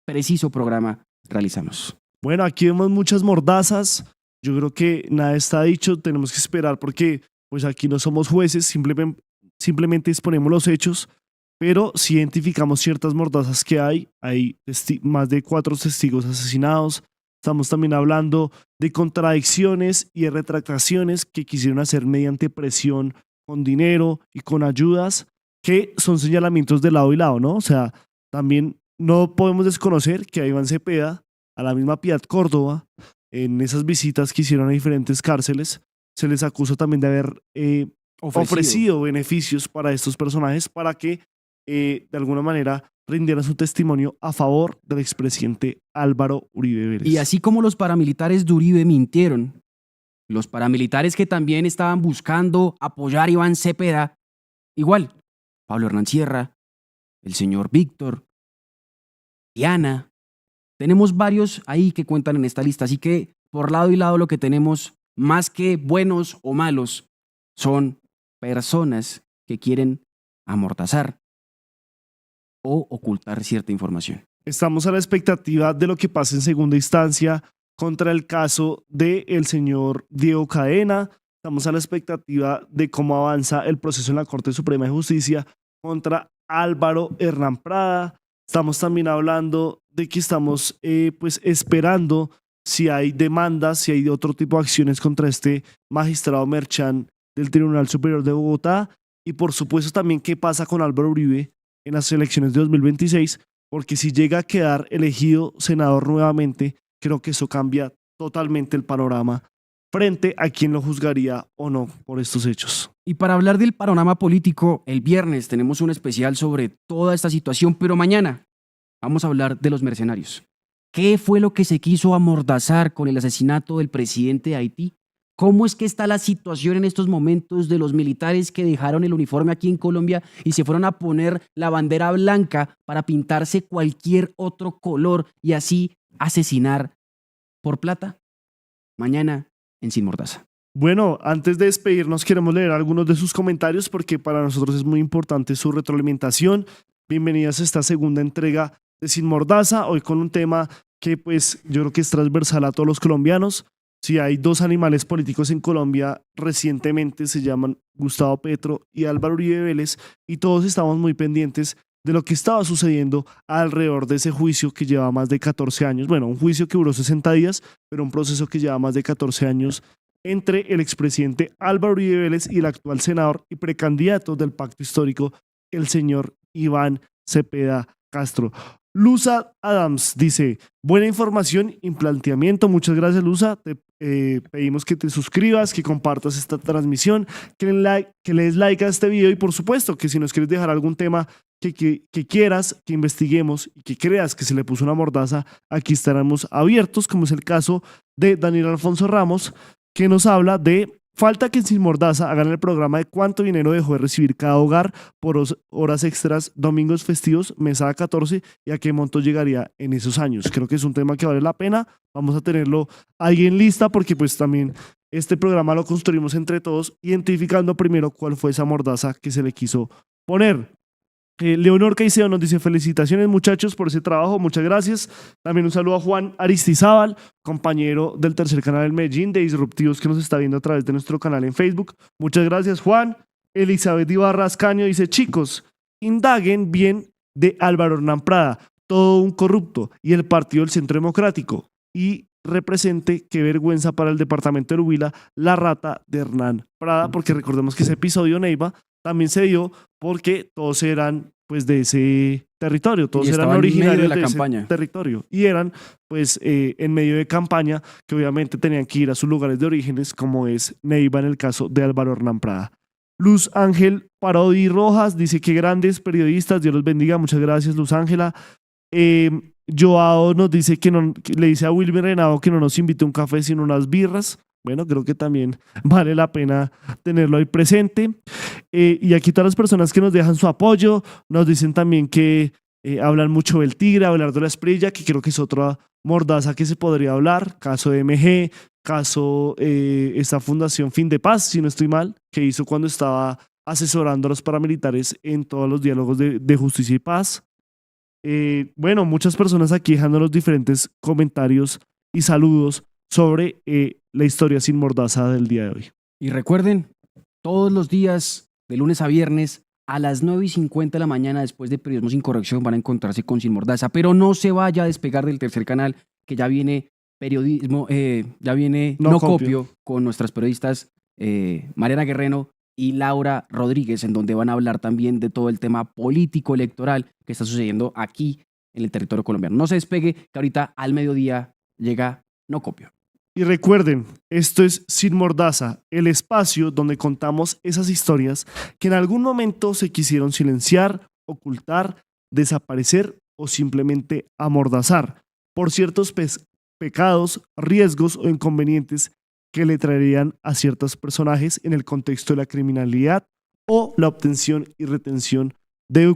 preciso programa realizamos. Bueno, aquí vemos muchas mordazas. Yo creo que nada está dicho, tenemos que esperar porque pues aquí no somos jueces, simplemente exponemos los hechos, pero si identificamos ciertas mordazas que hay más de 4 testigos asesinados. Estamos también hablando de contradicciones y de retractaciones que quisieron hacer mediante presión con dinero y con ayudas, que son señalamientos de lado y lado, ¿no? O sea, también no podemos desconocer que a Iván Cepeda, a la misma Piedad Córdoba, en esas visitas que hicieron a diferentes cárceles, se les acusa también de haber ofrecido beneficios para estos personajes para que de alguna manera rindieran su testimonio a favor del expresidente Álvaro Uribe Vélez. Y así como los paramilitares de Uribe mintieron, los paramilitares que también estaban buscando apoyar a Iván Cepeda, igual, Pablo Hernán Sierra, el señor Víctor, Diana, tenemos varios ahí que cuentan en esta lista, así que por lado y lado lo que tenemos, más que buenos o malos, son personas que quieren amordazar o ocultar cierta información. Estamos a la expectativa de lo que pase en segunda instancia contra el caso del señor Diego Cadena. Estamos a la expectativa de cómo avanza el proceso en la Corte Suprema de Justicia contra Álvaro Hernán Prada. Estamos también hablando de que estamos pues esperando si hay demandas, si hay otro tipo de acciones contra este magistrado Merchan del Tribunal Superior de Bogotá. Y por supuesto también qué pasa con Álvaro Uribe en las elecciones de 2026, porque si llega a quedar elegido senador nuevamente, creo que eso cambia totalmente el panorama frente a quién lo juzgaría o no por estos hechos. Y para hablar del panorama político, el viernes tenemos un especial sobre toda esta situación, pero mañana vamos a hablar de los mercenarios. ¿Qué fue lo que se quiso amordazar con el asesinato del presidente de Haití? ¿Cómo es que está la situación en estos momentos de los militares que dejaron el uniforme aquí en Colombia y se fueron a poner la bandera blanca para pintarse cualquier otro color y así asesinar por plata? Mañana en Sin Mordaza. Bueno, antes de despedirnos queremos leer algunos de sus comentarios porque para nosotros es muy importante su retroalimentación. Bienvenidas a esta segunda entrega de Sin Mordaza, hoy con un tema que pues yo creo que es transversal a todos los colombianos. Si hay dos animales políticos en Colombia recientemente, se llaman Gustavo Petro y Álvaro Uribe Vélez, y todos estamos muy pendientes de lo que estaba sucediendo alrededor de ese juicio que lleva más de 14 años. Bueno, un juicio que duró 60 días, pero un proceso que lleva más de 14 años entre el expresidente Álvaro Uribe Vélez y el actual senador y precandidato del pacto histórico, el señor Iván Cepeda Castro. Luza Adams dice, buena información y planteamiento. Muchas gracias, Luza. Te pedimos que te suscribas, que compartas esta transmisión, que le des like a este video y por supuesto que si nos quieres dejar algún tema que quieras que investiguemos y que creas que se le puso una mordaza, aquí estaremos abiertos, como es el caso de Daniel Alfonso Ramos, que nos habla de falta que en Sin Mordaza hagan el programa de cuánto dinero dejó de recibir cada hogar por horas extras, domingos festivos, mesada 14 y a qué monto llegaría en esos años. Creo que es un tema que vale la pena. Vamos a tenerlo ahí en lista porque pues también este programa lo construimos entre todos, identificando primero cuál fue esa mordaza que se le quiso poner. Leonor Caicedo nos dice felicitaciones muchachos por ese trabajo, muchas gracias. También un saludo a Juan Aristizábal, compañero del tercer canal del Medellín de Disruptivos que nos está viendo a través de nuestro canal en Facebook. Muchas gracias Juan. Elizabeth Ibarra Ascaño dice chicos, indaguen bien de Álvaro Hernán Prada, todo un corrupto y el Partido del Centro Democrático y represente qué vergüenza para el departamento de Huila la rata de Hernán Prada, porque recordemos que ese episodio Neiva también se dio porque todos eran pues de ese territorio, todos eran originarios de ese territorio y eran pues en medio de campaña que obviamente tenían que ir a sus lugares de orígenes como es Neiva en el caso de Álvaro Hernán Prada. Luz Ángel Parodi Rojas dice que grandes periodistas, Dios los bendiga, muchas gracias Luz Ángela. Joao nos dice que le dice a Wilmer Renado que no nos invite a un café sino unas birras. Bueno, creo que también vale la pena tenerlo ahí presente. Y aquí todas las personas que nos dejan su apoyo, nos dicen también que hablan mucho del Tigre, hablar de la Esprilla, que creo que es otra mordaza que se podría hablar. Caso de MG, caso esta fundación Fin de Paz, si no estoy mal, que hizo cuando estaba asesorando a los paramilitares en todos los diálogos de justicia y paz. Bueno, muchas personas aquí dejando los diferentes comentarios y saludos sobre la historia sin mordaza del día de hoy. Y recuerden, todos los días, de lunes a viernes, a las 9:50 de la mañana, después de Periodismo Sin Corrección, van a encontrarse con Sin Mordaza. Pero no se vaya a despegar del tercer canal, que ya viene periodismo, ya viene No Copio, con nuestras periodistas Mariana Guerrero y Laura Rodríguez, en donde van a hablar también de todo el tema político electoral que está sucediendo aquí en el territorio colombiano. No se despegue, que ahorita al mediodía llega No Copio. Y recuerden, esto es Sin Mordaza, el espacio donde contamos esas historias que en algún momento se quisieron silenciar ocultar, desaparecer o simplemente amordazar por ciertos pecados, riesgos o inconvenientes que le traerían a ciertos personajes en el contexto de la criminalidad o la obtención y retención de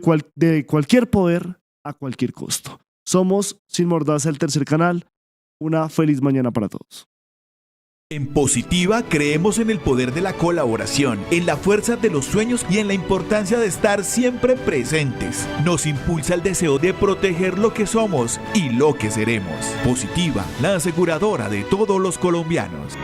cualquier poder a cualquier costo. Somos Sin Mordaza, el tercer canal. Una feliz mañana para todos. En Positiva creemos en el poder de la colaboración, en la fuerza de los sueños y en la importancia de estar siempre presentes. Nos impulsa el deseo de proteger lo que somos y lo que seremos. Positiva, la aseguradora de todos los colombianos.